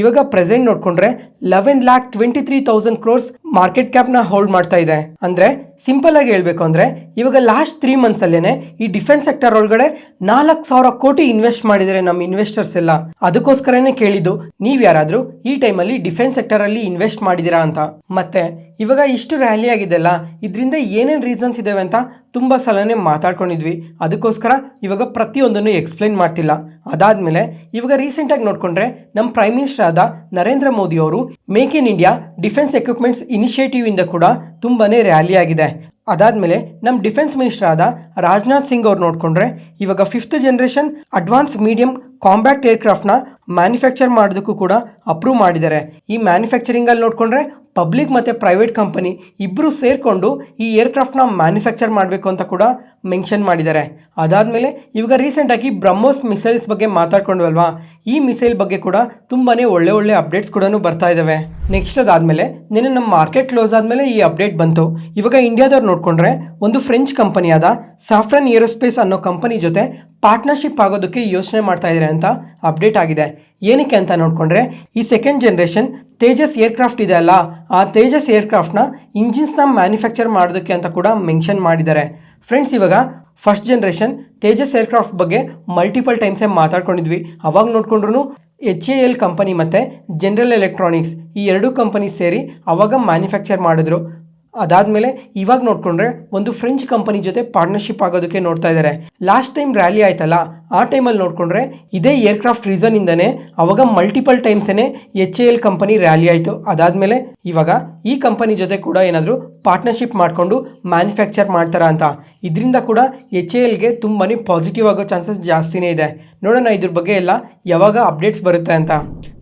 ಇವಾಗ ಪ್ರೆಸೆಂಟ್ ನೋಡಿಕೊಂಡ್ರೆ 11,23,000 crores ಮಾರ್ಕೆಟ್ ಕ್ಯಾಪ್ನ ಹೋಲ್ಡ್ ಮಾಡ್ತಾ ಇದೆ. ಅಂದರೆ ಸಿಂಪಲ್ ಆಗಿ ಹೇಳಬೇಕು ಅಂದರೆ ಇವಾಗ ಲಾಸ್ಟ್ 3 ಮಂತ್ಸಲ್ಲೇ ಈ ಡಿಫೆನ್ಸ್ ಸೆಕ್ಟರ್ ಒಳಗಡೆ 4,000 ಕೋಟಿ ಇನ್ವೆಸ್ಟ್ ಮಾಡಿದ್ದಾರೆ ನಮ್ಮ ಇನ್ವೆಸ್ಟರ್ಸ್ ಎಲ್ಲ. ಅದಕ್ಕೋಸ್ಕರನೇ ಕೇಳಿದ್ದು ನೀವು ಯಾರಾದರೂ ಈ ಟೈಮಲ್ಲಿ ಡಿಫೆನ್ಸ್ ಸೆಕ್ಟರಲ್ಲಿ ಇನ್ವೆಸ್ಟ್ ಮಾಡಿದ್ದೀರಾ ಅಂತ. ಮತ್ತೆ ಇವಾಗ ಇಷ್ಟು ರ್ಯಾಲಿ ಆಗಿದೆಲ್ಲ ಇದರಿಂದ ಏನೇನು ರೀಸನ್ಸ್ ಇದ್ದಾವೆ ಅಂತ ತುಂಬ ಸಲನೇ ಮಾತಾಡ್ಕೊಂಡಿದ್ವಿ. ಅದಕ್ಕೋಸ್ಕರ ಇವಾಗ ಪ್ರತಿಯೊಂದನ್ನು ಎಕ್ಸ್ಪ್ಲೈನ್ ಮಾಡ್ತಿಲ್ಲ. ಅದಾದಮೇಲೆ ಇವಾಗ ರೀಸೆಂಟಾಗಿ ನೋಡಿಕೊಂಡ್ರೆ ನಮ್ಮ ಪ್ರೈಮ್ ಮಿನಿಸ್ಟರ್ ಆದ ನರೇಂದ್ರ ಮೋದಿ ಅವರು make in India defence equipments initiative ಇಂದ ಕೂಡ ತುಂಬಾ ರ್ಯಾಲಿ ಆಗಿದೆ. ಅದಾದಮೇಲೆ ನಮ್ಮ ಡಿಫೆನ್ಸ್ ಮಿನಿಸ್ಟರ್ ಆದ ರಾಜನಾಥ್ ಸಿಂಗ್ ಅವ್ರು ನೋಡಿಕೊಂಡ್ರೆ ಇವಾಗ 5th generation advance medium combat ಏರ್ಕ್ರಾಫ್ಟ್ನ ಮ್ಯಾನುಫ್ಯಾಕ್ಚರ್ ಮಾಡೋದಕ್ಕೂ ಕೂಡ ಅಪ್ರೂವ್ ಮಾಡಿದ್ದಾರೆ. ಈ ಮ್ಯಾನುಫ್ಯಾಕ್ಚರಿಂಗಲ್ಲಿ ನೋಡಿಕೊಂಡ್ರೆ ಪಬ್ಲಿಕ್ ಮತ್ತು ಪ್ರೈವೇಟ್ ಕಂಪನಿ ಇಬ್ಬರು ಸೇರಿಕೊಂಡು ಈ ಏರ್ಕ್ರಾಫ್ಟ್ನ ಮ್ಯಾನುಫ್ಯಾಕ್ಚರ್ ಮಾಡಬೇಕು ಅಂತ ಕೂಡ ಮೆನ್ಷನ್ ಮಾಡಿದ್ದಾರೆ. ಅದಾದಮೇಲೆ ಇವಾಗ ರೀಸೆಂಟಾಗಿ ಬ್ರಹ್ಮೋಸ್ ಮಿಸೈಲ್ಸ್ ಬಗ್ಗೆ ಮಾತಾಡ್ಕೊಂಡ್ವಲ್ವಾ, ಈ ಮಿಸೈಲ್ ಬಗ್ಗೆ ಕೂಡ ತುಂಬಾ ಒಳ್ಳೆ ಅಪ್ಡೇಟ್ಸ್ ಕೂಡ ಬರ್ತಾ ಇದ್ದಾವೆ. ನೆಕ್ಸ್ಟ್ ಅದಾದಮೇಲೆ ನಿನ್ನೆ ನಮ್ಮ ಮಾರ್ಕೆಟ್ ಕ್ಲೋಸ್ ಆದಮೇಲೆ ಈ ಅಪ್ಡೇಟ್ ಬಂತು. ಇವಾಗ ಇಂಡಿಯಾದವ್ರು ನೋಡಿಕೊಂಡ್ರೆ ಒಂದು ಫ್ರೆಂಚ್ ಕಂಪನಿಯಾದ ಸಾಫ್ರನ್ ಏರೋಸ್ಪೇಸ್ ಅನ್ನೋ ಕಂಪನಿ ಜೊತೆ ಪಾರ್ಟ್ನರ್ಶಿಪ್ ಆಗೋದಕ್ಕೆ ಯೋಚನೆ ಮಾಡ್ತಾ ಇದ್ದಾರೆ ಅಂತ ಅಪ್ಡೇಟ್ ಆಗಿದೆ. ಏನಕ್ಕೆ ಅಂತ ನೋಡಿಕೊಂಡ್ರೆ ಈ 2nd ಜನರೇಷನ್ ತೇಜಸ್ ಏರ್ಕ್ರಾಫ್ಟ್ ಇದೆ ಅಲ್ಲ, ಆ ತೇಜಸ್ ಏರ್ಕ್ರಾಫ್ಟ್ನ ಇಂಜಿನ್ಸ್ನ ಮ್ಯಾನುಫ್ಯಾಕ್ಚರ್ ಮಾಡೋದಕ್ಕೆ ಅಂತ ಕೂಡ ಮೆನ್ಷನ್ ಮಾಡಿದ್ದಾರೆ. ಫ್ರೆಂಡ್ಸ್, ಇವಾಗ 1st ಜನರೇಷನ್ ತೇಜಸ್ ಏರ್ಕ್ರಾಫ್ಟ್ ಬಗ್ಗೆ ಮಲ್ಟಿಪಲ್ ಟೈಮ್ಸೇ ಮಾತಾಡ್ಕೊಂಡಿದ್ವಿ. ಅವಾಗ ನೋಡ್ಕೊಂಡ್ರು HAL ಕಂಪನಿ ಮತ್ತು ಜನರಲ್ ಎಲೆಕ್ಟ್ರಾನಿಕ್ಸ್ ಈ 2 ಕಂಪನಿ ಸೇರಿ ಅವಾಗ ಮ್ಯಾನುಫ್ಯಾಕ್ಚರ್ ಮಾಡಿದ್ರು. ಅದಾದಮೇಲೆ ಇವಾಗ ನೋಡಿಕೊಂಡ್ರೆ ಒಂದು ಫ್ರೆಂಚ್ ಕಂಪನಿ ಜೊತೆ ಪಾರ್ಟ್ನರ್ಶಿಪ್ ಆಗೋದಕ್ಕೆ ನೋಡ್ತಾ ಇದ್ದಾರೆ. ಲಾಸ್ಟ್ ಟೈಮ್ ರ್ಯಾಲಿ ಆಯ್ತಲ್ಲ, ಆ ಟೈಮಲ್ಲಿ ನೋಡಿಕೊಂಡ್ರೆ ಇದೇ ಏರ್ಕ್ರಾಫ್ಟ್ ರೀಸನ್ನಿಂದನೇ ಅವಾಗ ಮಲ್ಟಿಪಲ್ ಟೈಮ್ಸೇ HAL ಕಂಪನಿ ರ್ಯಾಲಿ ಆಯಿತು. ಅದಾದಮೇಲೆ ಇವಾಗ ಈ ಕಂಪನಿ ಜೊತೆ ಕೂಡ ಏನಾದರೂ ಪಾರ್ಟ್ನರ್ಶಿಪ್ ಮಾಡಿಕೊಂಡು ಮ್ಯಾನುಫ್ಯಾಕ್ಚರ್ ಮಾಡ್ತಾರಾ ಅಂತ. ಇದರಿಂದ ಕೂಡ HALಗೆ ತುಂಬಾ ಪಾಸಿಟಿವ್ ಆಗೋ ಚಾನ್ಸಸ್ ಜಾಸ್ತಿನೇ ಇದೆ. ನೋಡೋಣ ಇದ್ರ ಬಗ್ಗೆ ಎಲ್ಲ ಯಾವಾಗ ಅಪ್ಡೇಟ್ಸ್ ಬರುತ್ತೆ ಅಂತ.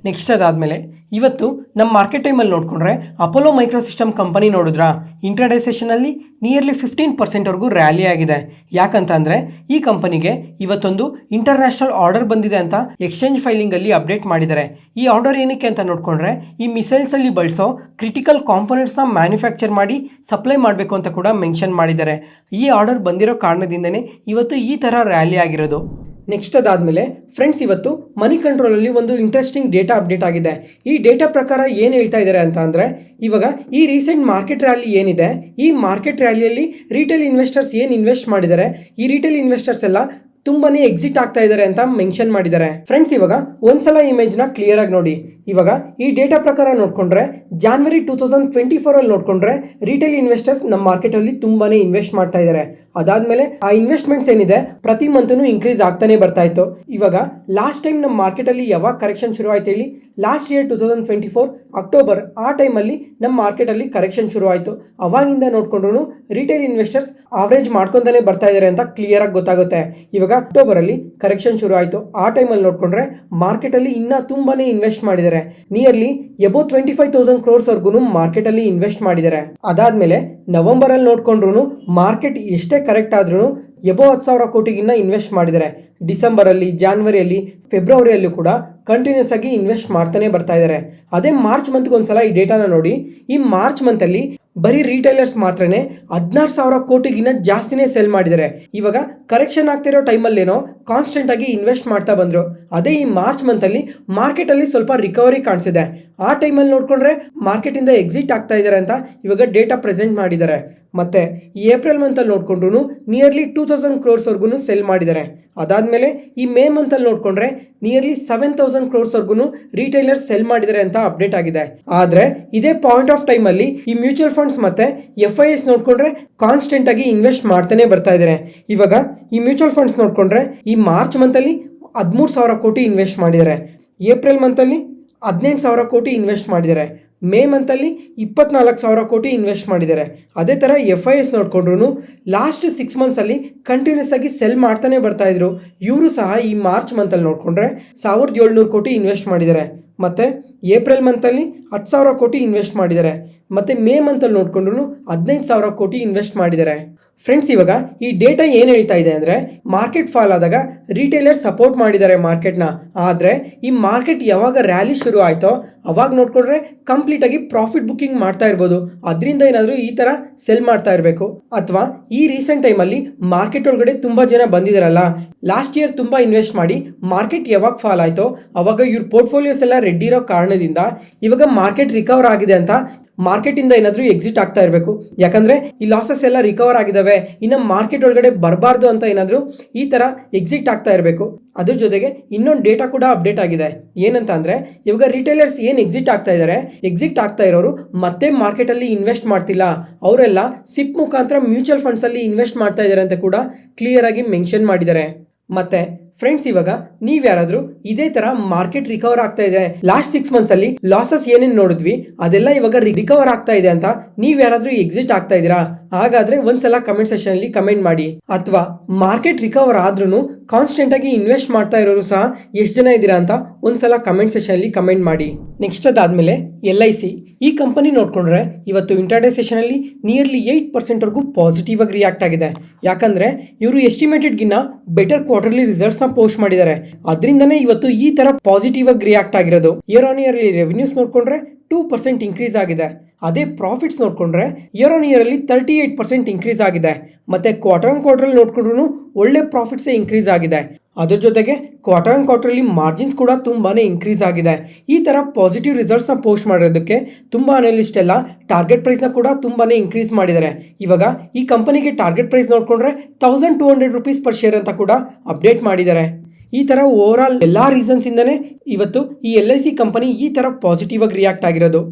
ನೆಕ್ಸ್ಟ್ ಅದಾದಮೇಲೆ ಇವತ್ತು ನಮ್ಮ ಮಾರ್ಕೆಟ್ ಟೈಮಲ್ಲಿ ನೋಡಿಕೊಂಡ್ರೆ ಅಪೋಲೋ ಮೈಕ್ರೋ ಸಿಸ್ಟಮ್ ಕಂಪನಿ ನೋಡಿದ್ರಾ, ಇಂಟ್ರಾಡೇ ಸೆಷನಲ್ಲಿ ನಿಯರ್ಲಿ 15% ರ್ಯಾಲಿ ಆಗಿದೆ. ಯಾಕಂತ ಅಂದರೆ ಈ ಕಂಪನಿಗೆ ಇವತ್ತೊಂದು ಇಂಟರ್ನ್ಯಾಷನಲ್ ಆರ್ಡರ್ ಬಂದಿದೆ ಅಂತ ಎಕ್ಸ್ಚೇಂಜ್ ಫೈಲಿಂಗಲ್ಲಿ ಅಪ್ಡೇಟ್ ಮಾಡಿದ್ದಾರೆ. ಈ ಆರ್ಡರ್ ಏನಕ್ಕೆ ಅಂತ ನೋಡಿಕೊಂಡ್ರೆ ಈ ಮಿಸೈಲ್ಸಲ್ಲಿ ಬಳಸೋ ಕ್ರಿಟಿಕಲ್ ಕಾಂಪೋನೆಂಟ್ಸ್ನ ಮ್ಯಾನುಫ್ಯಾಕ್ಚರ್ ಮಾಡಿ ಸಪ್ಲೈ ಮಾಡಬೇಕು ಅಂತ ಕೂಡ ಮೆನ್ಷನ್ ಮಾಡಿದ್ದಾರೆ. ಈ ಆರ್ಡರ್ ಬಂದಿರೋ ಕಾರಣದಿಂದನೇ ಇವತ್ತು ಈ ಥರ ರ್ಯಾಲಿ ಆಗಿರೋದು. ನೆಕ್ಸ್ಟ್ ಅದಾದಮೇಲೆ ಫ್ರೆಂಡ್ಸ್, ಇವತ್ತು ಮನಿ ಕಂಟ್ರೋಲಲ್ಲಿ ಒಂದು ಇಂಟ್ರೆಸ್ಟಿಂಗ್ ಡೇಟಾ ಅಪ್ಡೇಟ್ ಆಗಿದೆ. ಈ ಡೇಟಾ ಪ್ರಕಾರ ಏನು ಹೇಳ್ತಾ ಇದ್ದಾರೆ ಅಂತ ಅಂದರೆ ಇವಾಗ ಈ ರೀಸೆಂಟ್ ಮಾರ್ಕೆಟ್ ರ್ಯಾಲಿ ಏನಿದೆ, ಈ ಮಾರ್ಕೆಟ್ ರ್ಯಾಲಿಯಲ್ಲಿ ರಿಟೇಲ್ ಇನ್ವೆಸ್ಟರ್ಸ್ ಏನು ಇನ್ವೆಸ್ಟ್ ಮಾಡಿದ್ದಾರೆ, ಈ ರಿಟೇಲ್ ಇನ್ವೆಸ್ಟರ್ಸ್ ಎಲ್ಲ ತುಂಬಾನೇ ಎಕ್ಸಿಟ್ ಆಗ್ತಾ ಇದ್ದಾರೆ ಅಂತ ಮೆನ್ಷನ್ ಮಾಡಿದ್ದಾರೆ. ಫ್ರೆಂಡ್ಸ್, ಇವಾಗ ಒಂದ್ಸಲ ಇಮೇಜ್ನ ಕ್ಲಿಯರ್ ಆಗಿ ನೋಡಿ. ಇವಾಗ ಈ ಡೇಟಾ ಪ್ರಕಾರ ನೋಡಿಕೊಂಡ್ರೆ January 2024 ನೋಡಿಕೊಂಡ್ರೆ ರಿಟೇಲ್ ಇನ್ವೆಸ್ಟರ್ಸ್ ನಮ್ಮ ಮಾರ್ಕೆಟಲ್ಲಿ ತುಂಬಾನೇ ಇನ್ವೆಸ್ಟ್ ಮಾಡ್ತಾ ಇದ್ದಾರೆ. ಅದಾದಮೇಲೆ ಆ ಇನ್ವೆಸ್ಟ್ಮೆಂಟ್ಸ್ ಏನಿದೆ ಪ್ರತಿ ಮಂತೂ ಇನ್ಕ್ರೀಸ್ ಆಗ್ತಾನೆ ಬರ್ತಾ ಇತ್ತು. ಇವಾಗ ಲಾಸ್ಟ್ ಟೈಮ್ ನಮ್ಮ ಮಾರ್ಕೆಟಲ್ಲಿ ಯಾವಾಗ ಕರೆಕ್ಷನ್ ಶುರು ಆಯ್ತು ಹೇಳಿ, ಲಾಸ್ಟ್ ಇಯರ್ 2024 ಅಕ್ಟೋಬರ್ ಆ ಟೈಮಲ್ಲಿ ನಮ್ಮ ಮಾರ್ಕೆಟಲ್ಲಿ ಕರೆಕ್ಷನ್ ಶುರು ಆಯಿತು. ಅವಾಗಿಂದ ನೋಡ್ಕೊಂಡ್ರು ರಿಟೇಲ್ ಇನ್ವೆಸ್ಟರ್ಸ್ ಆವರೇಜ್ ಮಾಡ್ಕೊಂತಾನೆ ಬರ್ತಾ ಇದ್ದಾರೆ ಅಂತ ಕ್ಲಿಯರ್ ಆಗಿ ಗೊತ್ತಾಗುತ್ತೆ. ಇವಾಗ ಅಕ್ಟೋಬರಲ್ಲಿ ಕರೆಕ್ಷನ್ ಶುರು ಆಯಿತು. ಆ ಟೈಮಲ್ಲಿ ನೋಡಿಕೊಂಡ್ರೆ ಮಾರ್ಕೆಟಲ್ಲಿ ಇನ್ನೂ ತುಂಬಾನೇ ಇನ್ವೆಸ್ಟ್ ಮಾಡಿದ್ದಾರೆ. ನಿಯರ್ಲಿ ಎಬೋ 25,000 crores ವರ್ಗು ಮಾರ್ಕೆಟಲ್ಲಿ ಇನ್ವೆಸ್ಟ್ ಮಾಡಿದ್ದಾರೆ. ಅದಾದಮೇಲೆ ನವೆಂಬರಲ್ಲಿ ನೋಡ್ಕೊಂಡ್ರು ಮಾರ್ಕೆಟ್ ಎಷ್ಟೇ ಕರೆಕ್ಟ್ ಆದ್ರೂ ಎಬೋ 10,000 ಕೋಟಿಗಿನ್ನ ಇನ್ವೆಸ್ಟ್ ಮಾಡಿದ್ದಾರೆ. ಡಿಸೆಂಬರಲ್ಲಿ, ಜಾನ್ವರಿಯಲ್ಲಿ, ಫೆಬ್ರವರಿಯಲ್ಲೂ ಕೂಡ ಕಂಟಿನ್ಯೂಸ್ ಆಗಿ ಇನ್ವೆಸ್ಟ್ ಮಾಡ್ತಾನೆ ಬರ್ತಾ ಇದ್ದಾರೆ. ಅದೇ ಮಾರ್ಚ್ ಮಂತ್ಗೆ ಒಂದ್ಸಲ ಈ ಡೇಟಾನ ನೋಡಿ. ಈ ಮಾರ್ಚ್ ಮಂತಲ್ಲಿ ಬರೀ ರಿಟೇಲರ್ಸ್ ಮಾತ್ರನೇ 16,000 ಕೋಟಿಗಿನ್ನ ಜಾಸ್ತಿನೇ ಸೆಲ್ ಮಾಡಿದ್ದಾರೆ. ಇವಾಗ ಕರೆಕ್ಷನ್ ಆಗ್ತಿರೋ ಟೈಮಲ್ಲೇನೋ ಕಾನ್ಸ್ಟೆಂಟ್ ಆಗಿ ಇನ್ವೆಸ್ಟ್ ಮಾಡ್ತಾ ಬಂದರು. ಅದೇ ಈ ಮಾರ್ಚ್ ಮಂತಲ್ಲಿ ಮಾರ್ಕೆಟಲ್ಲಿ ಸ್ವಲ್ಪ ರಿಕವರಿ ಕಾಣಿಸಿದೆ. ಆ ಟೈಮಲ್ಲಿ ನೋಡಿಕೊಂಡ್ರೆ ಮಾರ್ಕೆಟಿಂದ ಎಕ್ಸಿಟ್ ಆಗ್ತಾ ಇದ್ದಾರೆ ಅಂತ ಇವಾಗ ಡೇಟಾ ಪ್ರೆಸೆಂಟ್ ಮಾಡಿದ್ದಾರೆ. ಮತ್ತು ಈ ಏಪ್ರಿಲ್ ಮಂತಲ್ಲಿ ನೋಡಿಕೊಂಡ್ರು ನಿಯರ್ಲಿ 2,000 crores ವರ್ಗು ಸೆಲ್ ಮಾಡಿದ್ದಾರೆ. ಅದಾದಮೇಲೆ ಈ ಮೇ ಮಂತಲ್ಲಿ ನೋಡಿಕೊಂಡ್ರೆ ನಿಯರ್ಲಿ 7,000 crores ವರ್ಗು ರಿಟೇಲರ್ಸ್ ಸೆಲ್ ಮಾಡಿದ್ದಾರೆ ಅಂತ ಅಪ್ಡೇಟ್ ಆಗಿದೆ. ಆದರೆ ಇದೇ ಪಾಯಿಂಟ್ ಆಫ್ ಟೈಮಲ್ಲಿ ಈ ಮ್ಯೂಚುವಲ್ ಫಂಡ್ಸ್ ಮತ್ತು FIS ನೋಡಿಕೊಂಡ್ರೆ ಕಾನ್ಸ್ಟೆಂಟ್ ಆಗಿ ಇನ್ವೆಸ್ಟ್ ಮಾಡ್ತಾನೆ ಬರ್ತಾ ಇದ್ದಾರೆ. ಇವಾಗ ಈ ಮ್ಯೂಚುವಲ್ ಫಂಡ್ಸ್ ನೋಡಿಕೊಂಡ್ರೆ ಈ ಮಾರ್ಚ್ ಮಂತಲ್ಲಿ 13,000 ಕೋಟಿ ಇನ್ವೆಸ್ಟ್ ಮಾಡಿದ್ದಾರೆ. ಏಪ್ರಿಲ್ ಮಂತಲ್ಲಿ 18,000 ಕೋಟಿ ಇನ್ವೆಸ್ಟ್ ಮಾಡಿದ್ದಾರೆ. ಮೇ ಮಂತಲ್ಲಿ 24,000 ಕೋಟಿ ಇನ್ವೆಸ್ಟ್ ಮಾಡಿದ್ದಾರೆ. ಅದೇ ಥರ FIS ನೋಡಿಕೊಂಡ್ರು ಲಾಸ್ಟ್ 6 ಮಂತ್ಸಲ್ಲಿ ಕಂಟಿನ್ಯೂಸ್ ಆಗಿ ಸೆಲ್ ಮಾಡ್ತಾನೆ ಬರ್ತಾ ಇದ್ರು. ಇವರು ಸಹ ಈ ಮಾರ್ಚ್ ಮಂತಲ್ಲಿ ನೋಡಿಕೊಂಡ್ರೆ 1,700 ಕೋಟಿ ಇನ್ವೆಸ್ಟ್ ಮಾಡಿದ್ದಾರೆ. ಮತ್ತು ಏಪ್ರಿಲ್ ಮಂತಲ್ಲಿ 10,000 ಕೋಟಿ ಇನ್ವೆಸ್ಟ್ ಮಾಡಿದ್ದಾರೆ. ಮತ್ತು ಮೇ ಮಂತಲ್ಲಿ ನೋಡಿಕೊಂಡ್ರು 15,000 ಕೋಟಿ ಇನ್ವೆಸ್ಟ್ ಮಾಡಿದ್ದಾರೆ. ಫ್ರೆಂಡ್ಸ್, ಇವಾಗ ಈ ಡೇಟಾ ಏನು ಹೇಳ್ತಾ ಇದೆ ಅಂದರೆ ಮಾರ್ಕೆಟ್ ಫಾಲ್ ಆದಾಗ ರಿಟೇಲರ್ ಸಪೋರ್ಟ್ ಮಾಡಿದ್ದಾರೆ ಮಾರ್ಕೆಟ್ನ. ಆದರೆ ಈ ಮಾರ್ಕೆಟ್ ಯಾವಾಗ ರ್ಯಾಲಿ ಶುರು ಆಯಿತೋ ಅವಾಗ ನೋಡಿಕೊಂಡ್ರೆ ಕಂಪ್ಲೀಟಾಗಿ ಪ್ರಾಫಿಟ್ ಬುಕ್ಕಿಂಗ್ ಮಾಡ್ತಾ ಇರ್ಬೋದು. ಅದರಿಂದ ಏನಾದರೂ ಈ ಥರ ಸೆಲ್ ಮಾಡ್ತಾ ಇರಬೇಕು. ಅಥವಾ ಈ ರೀಸೆಂಟ್ ಟೈಮಲ್ಲಿ ಮಾರ್ಕೆಟ್ ಒಳಗಡೆ ತುಂಬ ಜನ ಬಂದಿದ್ದಾರಲ್ಲ, ಲಾಸ್ಟ್ ಇಯರ್ ತುಂಬ ಇನ್ವೆಸ್ಟ್ ಮಾಡಿ ಮಾರ್ಕೆಟ್ ಯಾವಾಗ ಫಾಲ್ ಆಯಿತೋ ಅವಾಗ ಇವ್ರ ಪೋರ್ಟ್ಫೋಲಿಯೋಸ್ ಎಲ್ಲ ರೆಡ್ ಇರೋ ಕಾರಣದಿಂದ ಇವಾಗ ಮಾರ್ಕೆಟ್ ರಿಕವರ್ ಆಗಿದೆ ಅಂತ ಮಾರ್ಕೆಟಿಂದ ಏನಾದರೂ ಎಕ್ಸಿಟ್ ಆಗ್ತಾ ಇರಬೇಕು. ಯಾಕಂದರೆ ಈ ಲಾಸಸ್ ಎಲ್ಲ ರಿಕವರ್ ಆಗಿದ್ದಾವೆ, ಇನ್ನು ಮಾರ್ಕೆಟ್ ಒಳಗಡೆ ಬರಬಾರ್ದು ಅಂತ ಏನಾದರೂ ಈ ಥರ ಎಕ್ಸಿಟ್ ಆಗ್ತಾ ಇರಬೇಕು. ಅದ್ರ ಜೊತೆಗೆ ಇನ್ನೊಂದು ಡೇಟಾ ಕೂಡ ಅಪ್ಡೇಟ್ ಆಗಿದೆ. ಏನಂತ ಅಂದರೆ ಇವಾಗ ರಿಟೇಲರ್ಸ್ ಏನು ಎಕ್ಸಿಟ್ ಆಗ್ತಾ ಇದ್ದಾರೆ, ಎಕ್ಸಿಟ್ ಆಗ್ತಾ ಇರೋರು ಮತ್ತೆ ಮಾರ್ಕೆಟಲ್ಲಿ ಇನ್ವೆಸ್ಟ್ ಮಾಡ್ತಿಲ್ಲ, ಅವರೆಲ್ಲ ಸಿಪ್ ಮುಖಾಂತರ ಮ್ಯೂಚುವಲ್ ಫಂಡ್ಸಲ್ಲಿ ಇನ್ವೆಸ್ಟ್ ಮಾಡ್ತಾ ಇದ್ದಾರೆ ಅಂತ ಕೂಡ ಕ್ಲಿಯರ್ ಆಗಿ ಮೆನ್ಷನ್ ಮಾಡಿದ್ದಾರೆ. ಮತ್ತೆ ಫ್ರೆಂಡ್ಸ್, ಇವಾಗ ನೀವು ಯಾರಾದರೂ ಇದೇ ತರ ಮಾರ್ಕೆಟ್ ರಿಕವರ್ ಆಗ್ತಾ ಇದೆ, ಲಾಸ್ಟ್ 6 months ಅಲ್ಲಿ ಲಾಸಸ್ ಏನೇನು ನೋಡಿದ್ವಿ ಅದೆಲ್ಲ ಇವಾಗ ರಿಕವರ್ ಆಗ್ತಾ ಇದೆ ಅಂತ ನೀವು ಯಾರಾದರೂ ಎಕ್ಸಿಟ್ ಆಗ್ತಾ ಇದ್ದೀರಾ? ಹಾಗಾದ್ರೆ ಒಂದ್ಸಲ ಕಮೆಂಟ್ ಸೆಕ್ಷನ್ ಅಲ್ಲಿ ಕಮೆಂಟ್ ಮಾಡಿ. ಅಥವಾ ಮಾರ್ಕೆಟ್ ರಿಕವರ್ ಆದ್ರೂ ಕಾನ್ಸ್ಟೆಂಟ್ ಆಗಿ ಇನ್ವೆಸ್ಟ್ ಮಾಡ್ತಾ ಇರೋರು ಸಹ ಎಷ್ಟು ಜನ ಇದ್ದೀರಾ ಅಂತ ಒಂದ್ಸಲ ಕಮೆಂಟ್ ಸೆಕ್ಷನ್ ಅಲ್ಲಿ ಕಮೆಂಟ್ ಮಾಡಿ. ನೆಕ್ಸ್ಟ್ ಅದಾದ್ಮೇಲೆ LIC ಈ ಕಂಪನಿ ನೋಡ್ಕೊಂಡ್ರೆ ಇವತ್ತು ಇಂಟರ್ಡೇ ಸೆಷನ್ ಅಲ್ಲಿ ನಿಯರ್ಲಿ 8% ವರೆಗೂ ಪಾಸಿಟಿವ್ ಆಗಿ ರಿಯಾಕ್ಟ್ ಆಗಿದೆ. ಯಾಕಂದ್ರೆ ಇವರು ಎಸ್ಟಿಮೇಟೆಡ್ಗಿನ್ನ ಬೆಟರ್ ಕ್ವಾರ್ಟರ್ಲಿ ರಿಸಲ್ಟ್ಸ್ ನ ಪೋಸ್ಟ್ ಮಾಡಿದ್ದಾರೆ. ಅದರಿಂದನೇ ಇವತ್ತು ಈ ತರ ಪಾಸಿಟಿವ್ ಆಗಿ ರಿಯಾಕ್ಟ್ ಆಗಿರೋದು. ಇಯರ್ ಆನ್ ಇಯರ್ಲಿ ರೆವಿನ್ಯೂಸ್ ನೋಡ್ಕೊಂಡ್ರೆ 2% ಇನ್ಕ್ರೀಸ್ ಆಗಿದೆ. ಅದೇ ಪ್ರಾಫಿಟ್ಸ್ ನೋಡ್ಕೊಂಡ್ರೆ ಇಯರ್ ಆನ್ ಇಯರ್ ಅಲ್ಲಿ 38% ಇನ್ಕ್ರೀಸ್ ಆಗಿದೆ. ಮತ್ತೆ ಕ್ವಾರ್ಟರ್ ಆನ್ ಕ್ವಾರ್ಟರ್ ನೋಡ್ಕೊಂಡ್ರು ಒಳ್ಳೆ ಪ್ರಾಫಿಟ್ಸೇ ಇನ್ಕ್ರೀಸ್ ಆಗಿದೆ. ಅದ್ರ ಜೊತೆಗೆ ಕ್ವಾರ್ಟರ್ ಆನ್ ಕ್ವಾರ್ಟರ್ಲಿ ಮಾರ್ಜಿನ್ಸ್ ಕೂಡ ತುಂಬಾನೇ ಇನ್ಕ್ರೀಸ್ ಆಗಿದೆ. ಈ ತರ ಪಾಸಿಟಿವ್ ರಿಸಲ್ಟ್ಸ್ನ ಪೋಸ್ಟ್ ಮಾಡೋದಕ್ಕೆ ತುಂಬಾ ಅನಲಿಸ್ಟ್ ಎಲ್ಲ ಟಾರ್ಗೆಟ್ ಪ್ರೈಸ್ನ ಕೂಡ ತುಂಬಾನೇ ಇನ್ಕ್ರೀಸ್ ಮಾಡಿದ್ದಾರೆ. ಇವಾಗ ಈ ಕಂಪನಿಗೆ ಟಾರ್ಗೆಟ್ ಪ್ರೈಸ್ ನೋಡ್ಕೊಂಡ್ರೆ 1200 rupees per share ಅಂತ ಕೂಡ ಅಪ್ಡೇಟ್ ಮಾಡಿದ್ದಾರೆ. ಈ ಥರ ಓವರ್ ಆಲ್ ಎಲ್ಲ ರೀಸನ್ಸಿಂದನೇ ಇವತ್ತು ಈ LIC ಕಂಪನಿ ಈ ಥರ ಪಾಸಿಟಿವ್ ಆಗಿ ರಿಯಾಕ್ಟ್ ಆಗಿರೋದು.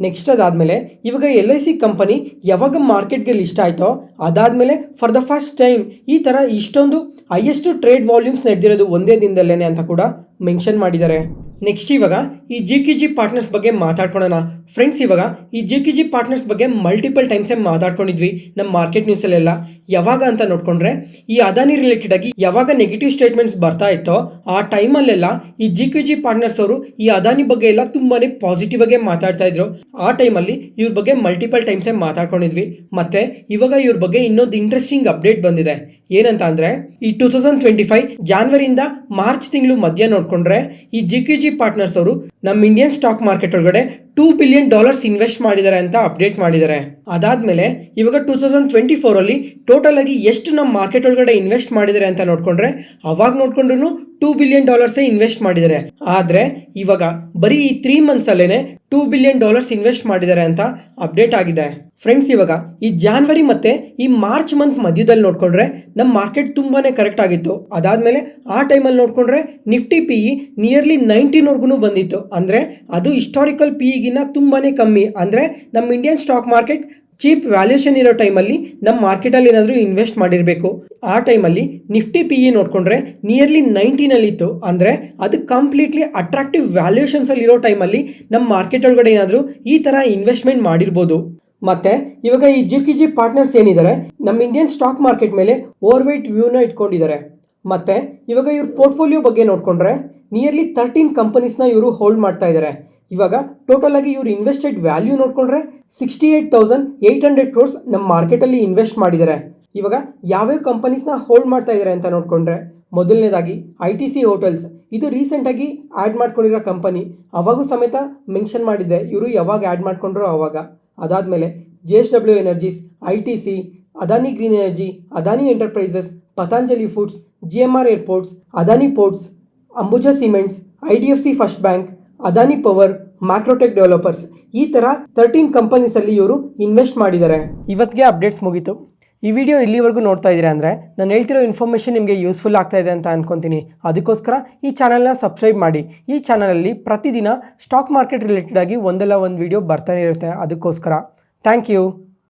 ನೆಕ್ಸ್ಟ್ ಅದಾದಮೇಲೆ ಇವಾಗ LIC ಕಂಪನಿ ಯಾವಾಗ ಮಾರ್ಕೆಟ್ಗೆ ಲಿಸ್ಟ್ ಆಯಿತೋ ಅದಾದಮೇಲೆ ಫಾರ್ ದ ಫಸ್ಟ್ ಟೈಮ್ ಈ ಥರ ಇಷ್ಟೊಂದು ಹೈಯೆಸ್ಟ್ ಟ್ರೇಡ್ ವಾಲ್ಯೂಮ್ಸ್ ನಡೆದಿರೋದು ಒಂದೇ ದಿನದಲ್ಲೇ ಅಂತ ಕೂಡ ಮೆನ್ಷನ್ ಮಾಡಿದ್ದಾರೆ. ನೆಕ್ಸ್ಟ್ ಇವಾಗ ಈ GQG ಪಾರ್ಟ್ನರ್ಸ್ ಬಗ್ಗೆ ಮಾತಾಡ್ಕೊಳ್ಳೋಣ. ಫ್ರೆಂಡ್ಸ್, ಇವಾಗ ಈ GQG ಪಾರ್ಟ್ನರ್ಸ್ ಬಗ್ಗೆ ಮಲ್ಟಿಪಲ್ ಟೈಮ್ಸೇ ಮಾತಾಡ್ಕೊಂಡಿದ್ವಿ ನಮ್ಮ ಮಾರ್ಕೆಟ್ ನ್ಯೂಸಲ್ಲೆಲ್ಲ. ಯಾವಾಗ ಅಂತ ನೋಡ್ಕೊಂಡ್ರೆ ಈ ಅದಾನಿ ರಿಲೇಟೆಡ್ ಆಗಿ ಯಾವಾಗ ನೆಗೆಟಿವ್ ಸ್ಟೇಟ್ಮೆಂಟ್ಸ್ ಬರ್ತಾ ಇತ್ತೋ ಆ ಟೈಮಲ್ಲೆಲ್ಲ ಈ GQG ಪಾರ್ಟ್ನರ್ಸ್ ಅವರು ಈ ಅದಾನಿ ಬಗ್ಗೆ ಎಲ್ಲ ತುಂಬಾನೇ ಪಾಸಿಟಿವ್ ಆಗಿ ಮಾತಾಡ್ತಾ ಇದ್ರು. ಆ ಟೈಮಲ್ಲಿ ಇವ್ರ ಬಗ್ಗೆ ಮಲ್ಟಿಪಲ್ ಟೈಮ್ಸೇ ಮಾತಾಡ್ಕೊಂಡಿದ್ವಿ. ಮತ್ತೆ ಇವಾಗ ಇವ್ರ ಬಗ್ಗೆ ಇನ್ನೊಂದು ಇಂಟ್ರೆಸ್ಟಿಂಗ್ ಅಪ್ಡೇಟ್ ಬಂದಿದೆ. ಏನಂತ ಅಂದ್ರೆ ಈ 2025 ಜಾನ್ವರಿಯಿಂದ ಮಾರ್ಚ್ ತಿಂಗಳು ಮಧ್ಯ ನೋಡ್ಕೊಂಡ್ರೆ ಈ GQG ಪಾರ್ಟ್ನರ್ಸ್ ಅವರು ನಮ್ಮ ಇಂಡಿಯನ್ ಸ್ಟಾಕ್ ಮಾರ್ಕೆಟ್ ಒಳಗಡೆ $2 billion ಇನ್ವೆಸ್ಟ್ ಮಾಡಿದ್ದಾರೆ ಅಂತ ಅಪ್ಡೇಟ್ ಮಾಡಿದ್ದಾರೆ. ಅದಾದ್ಮೇಲೆ ಇವಾಗ 2024 ಅಲ್ಲಿ ಟೋಟಲ್ ಆಗಿ ಎಷ್ಟು ನಮ್ಮ ಮಾರ್ಕೆಟ್ ಒಳಗಡೆ ಇನ್ವೆಸ್ಟ್ ಮಾಡಿದ್ದಾರೆ ಅಂತ ನೋಡ್ಕೊಂಡ್ರೆ ಅವಾಗ ನೋಡ್ಕೊಂಡ್ರು $2 billion ಇನ್ವೆಸ್ಟ್ ಮಾಡಿದ್ದಾರೆ. ಆದ್ರೆ ಇವಾಗ ಬರೀ ಈ 3 months ಅಲ್ಲೇನೆ $2 billion ಇನ್ವೆಸ್ಟ್ ಮಾಡಿದ್ದಾರೆ ಅಂತ ಅಪ್ಡೇಟ್ ಆಗಿದೆ. ಫ್ರೆಂಡ್ಸ್, ಇವಾಗ ಈ ಜಾನ್ವರಿ ಮತ್ತೆ ಈ ಮಾರ್ಚ್ ಮಂತ್ ಮಧ್ಯದಲ್ಲಿ ನೋಡ್ಕೊಂಡ್ರೆ ನಮ್ಮ ಮಾರ್ಕೆಟ್ ತುಂಬಾನೇ ಕರೆಕ್ಟ್ ಆಗಿತ್ತು. ಅದಾದ್ಮೇಲೆ ಆ ಟೈಮಲ್ಲಿ ನೋಡ್ಕೊಂಡ್ರೆ ನಿಫ್ಟಿ PE ನಿಯರ್ಲಿ 19 ವರೆಗೂ ಬಂದಿತ್ತು. ಅಂದ್ರೆ ಅದು ಹಿಸ್ಟಾರಿಕಲ್ PE ತುಂಬಾನೇ ಕಮ್ಮಿ. ಅಂದ್ರೆ ನಮ್ಮ Indian stock market cheap valuation ಇರೋ ಟೈಮಲ್ಲಿ ನಮ್ಮ ಮಾರ್ಕೆಟಲ್ಲಿ ಏನಾದರೂ ಇನ್ವೆಸ್ಟ್ ಮಾಡಿರಬೇಕು. ಆ ಟೈಮಲ್ಲಿ ನಿಫ್ಟಿ PE ನೋಡ್ಕೊಂಡ್ರೆ ನಿಯರ್ಲಿ 19 ಇತ್ತು. ಅಂದರೆ ಅದು ಕಂಪ್ಲೀಟ್ಲಿ ಅಟ್ರಾಕ್ಟಿವ್ ವ್ಯಾಲ್ಯೂಷನ್ಸಲ್ಲಿ ಇರೋ ಟೈಮಲ್ಲಿ ನಮ್ಮ ಮಾರ್ಕೆಟ್ ಒಳಗಡೆ ಏನಾದರೂ ಈ ಥರ ಇನ್ವೆಸ್ಟ್ಮೆಂಟ್ ಮಾಡಿರ್ಬೋದು. ಮತ್ತೆ ಇವಾಗ ಈ GQG ಪಾರ್ಟ್ನರ್ಸ್ ಏನಿದ್ದಾರೆ ನಮ್ಮ ಇಂಡಿಯನ್ ಸ್ಟಾಕ್ ಮಾರ್ಕೆಟ್ ಮೇಲೆ ಓವರ್ವೈಟ್ ವ್ಯೂನ ಇಟ್ಕೊಂಡಿದ್ದಾರೆ. ಮತ್ತೆ ಇವಾಗ ಇವ್ರ ಪೋರ್ಟ್ಫೋಲಿಯೋ ಬಗ್ಗೆ ನೋಡ್ಕೊಂಡ್ರೆ ನಿಯರ್ಲಿ 13 ಕಂಪನೀಸ್ನ ಇವರು ಹೋಲ್ಡ್ ಮಾಡ್ತಾ ಇದ್ದಾರೆ. ಇವಾಗ ಟೋಟಲ್ ಆಗಿ ಇವ್ರು ಇನ್ವೆಸ್ಟೆಡ್ ವ್ಯಾಲ್ಯೂ ನೋಡ್ಕೊಂಡ್ರೆ 68,800 crores ನಮ್ಮ ಮಾರ್ಕೆಟಲ್ಲಿ ಇನ್ವೆಸ್ಟ್ ಮಾಡಿದ್ದಾರೆ. ಇವಾಗ ಯಾವ್ಯಾವ ಕಂಪನೀಸ್ನ ಹೋಲ್ಡ್ ಮಾಡ್ತಾ ಇದ್ದಾರೆ ಅಂತ ನೋಡ್ಕೊಂಡ್ರೆ ಮೊದಲನೇದಾಗಿ ITC ಹೋಟೆಲ್ಸ್, ಇದು ರೀಸೆಂಟಾಗಿ ಆ್ಯಡ್ ಮಾಡ್ಕೊಂಡಿರೋ ಕಂಪನಿ. ಅವಾಗೂ ಸಮೇತ ಮೆನ್ಷನ್ ಮಾಡಿದ್ದೆ ಇವರು ಯಾವಾಗ ಆ್ಯಡ್ ಮಾಡ್ಕೊಂಡ್ರು ಅವಾಗ. ಅದಾದಮೇಲೆ JSW Energies, ITC, Adani Green Energy, Adani Enterprises, Patanjali Foods, GMR Airports, Adani Ports, Ambuja Cements, IDFC First Bank, Adani Power, Macrotech Developers, ಈ ಥರ 13 ಕಂಪನೀಸಲ್ಲಿ ಇವರು ಇನ್ವೆಸ್ಟ್ ಮಾಡಿದ್ದಾರೆ. ಇವತ್ತಿಗೆ ಅಪ್ಡೇಟ್ಸ್ ಮುಗೀತು. ಈ ವಿಡಿಯೋ ಇಲ್ಲಿವರೆಗೂ ನೋಡ್ತಾ ಇದ್ದೀರಾ ಅಂದರೆ ನಾನು ಹೇಳ್ತಿರೋ ಇನ್ಫಾರ್ಮೇಷನ್ ನಿಮಗೆ ಯೂಸ್ಫುಲ್ ಆಗ್ತಾ ಇದೆ ಅಂತ ಅನ್ಕೊತೀನಿ. ಅದಕ್ಕೋಸ್ಕರ ಈ ಚಾನಲ್ನ ಸಬ್ಸ್ಕ್ರೈಬ್ ಮಾಡಿ. ಈ ಚಾನಲಲ್ಲಿ ಪ್ರತಿದಿನ ಸ್ಟಾಕ್ ಮಾರ್ಕೆಟ್ ರಿಲೇಟೆಡ್ ಆಗಿ ಒಂದಲ್ಲ ಒಂದು ವಿಡಿಯೋ ಬರ್ತಾನೆ ಇರುತ್ತೆ. ಅದಕ್ಕೋಸ್ಕರ ಥ್ಯಾಂಕ್ ಯು.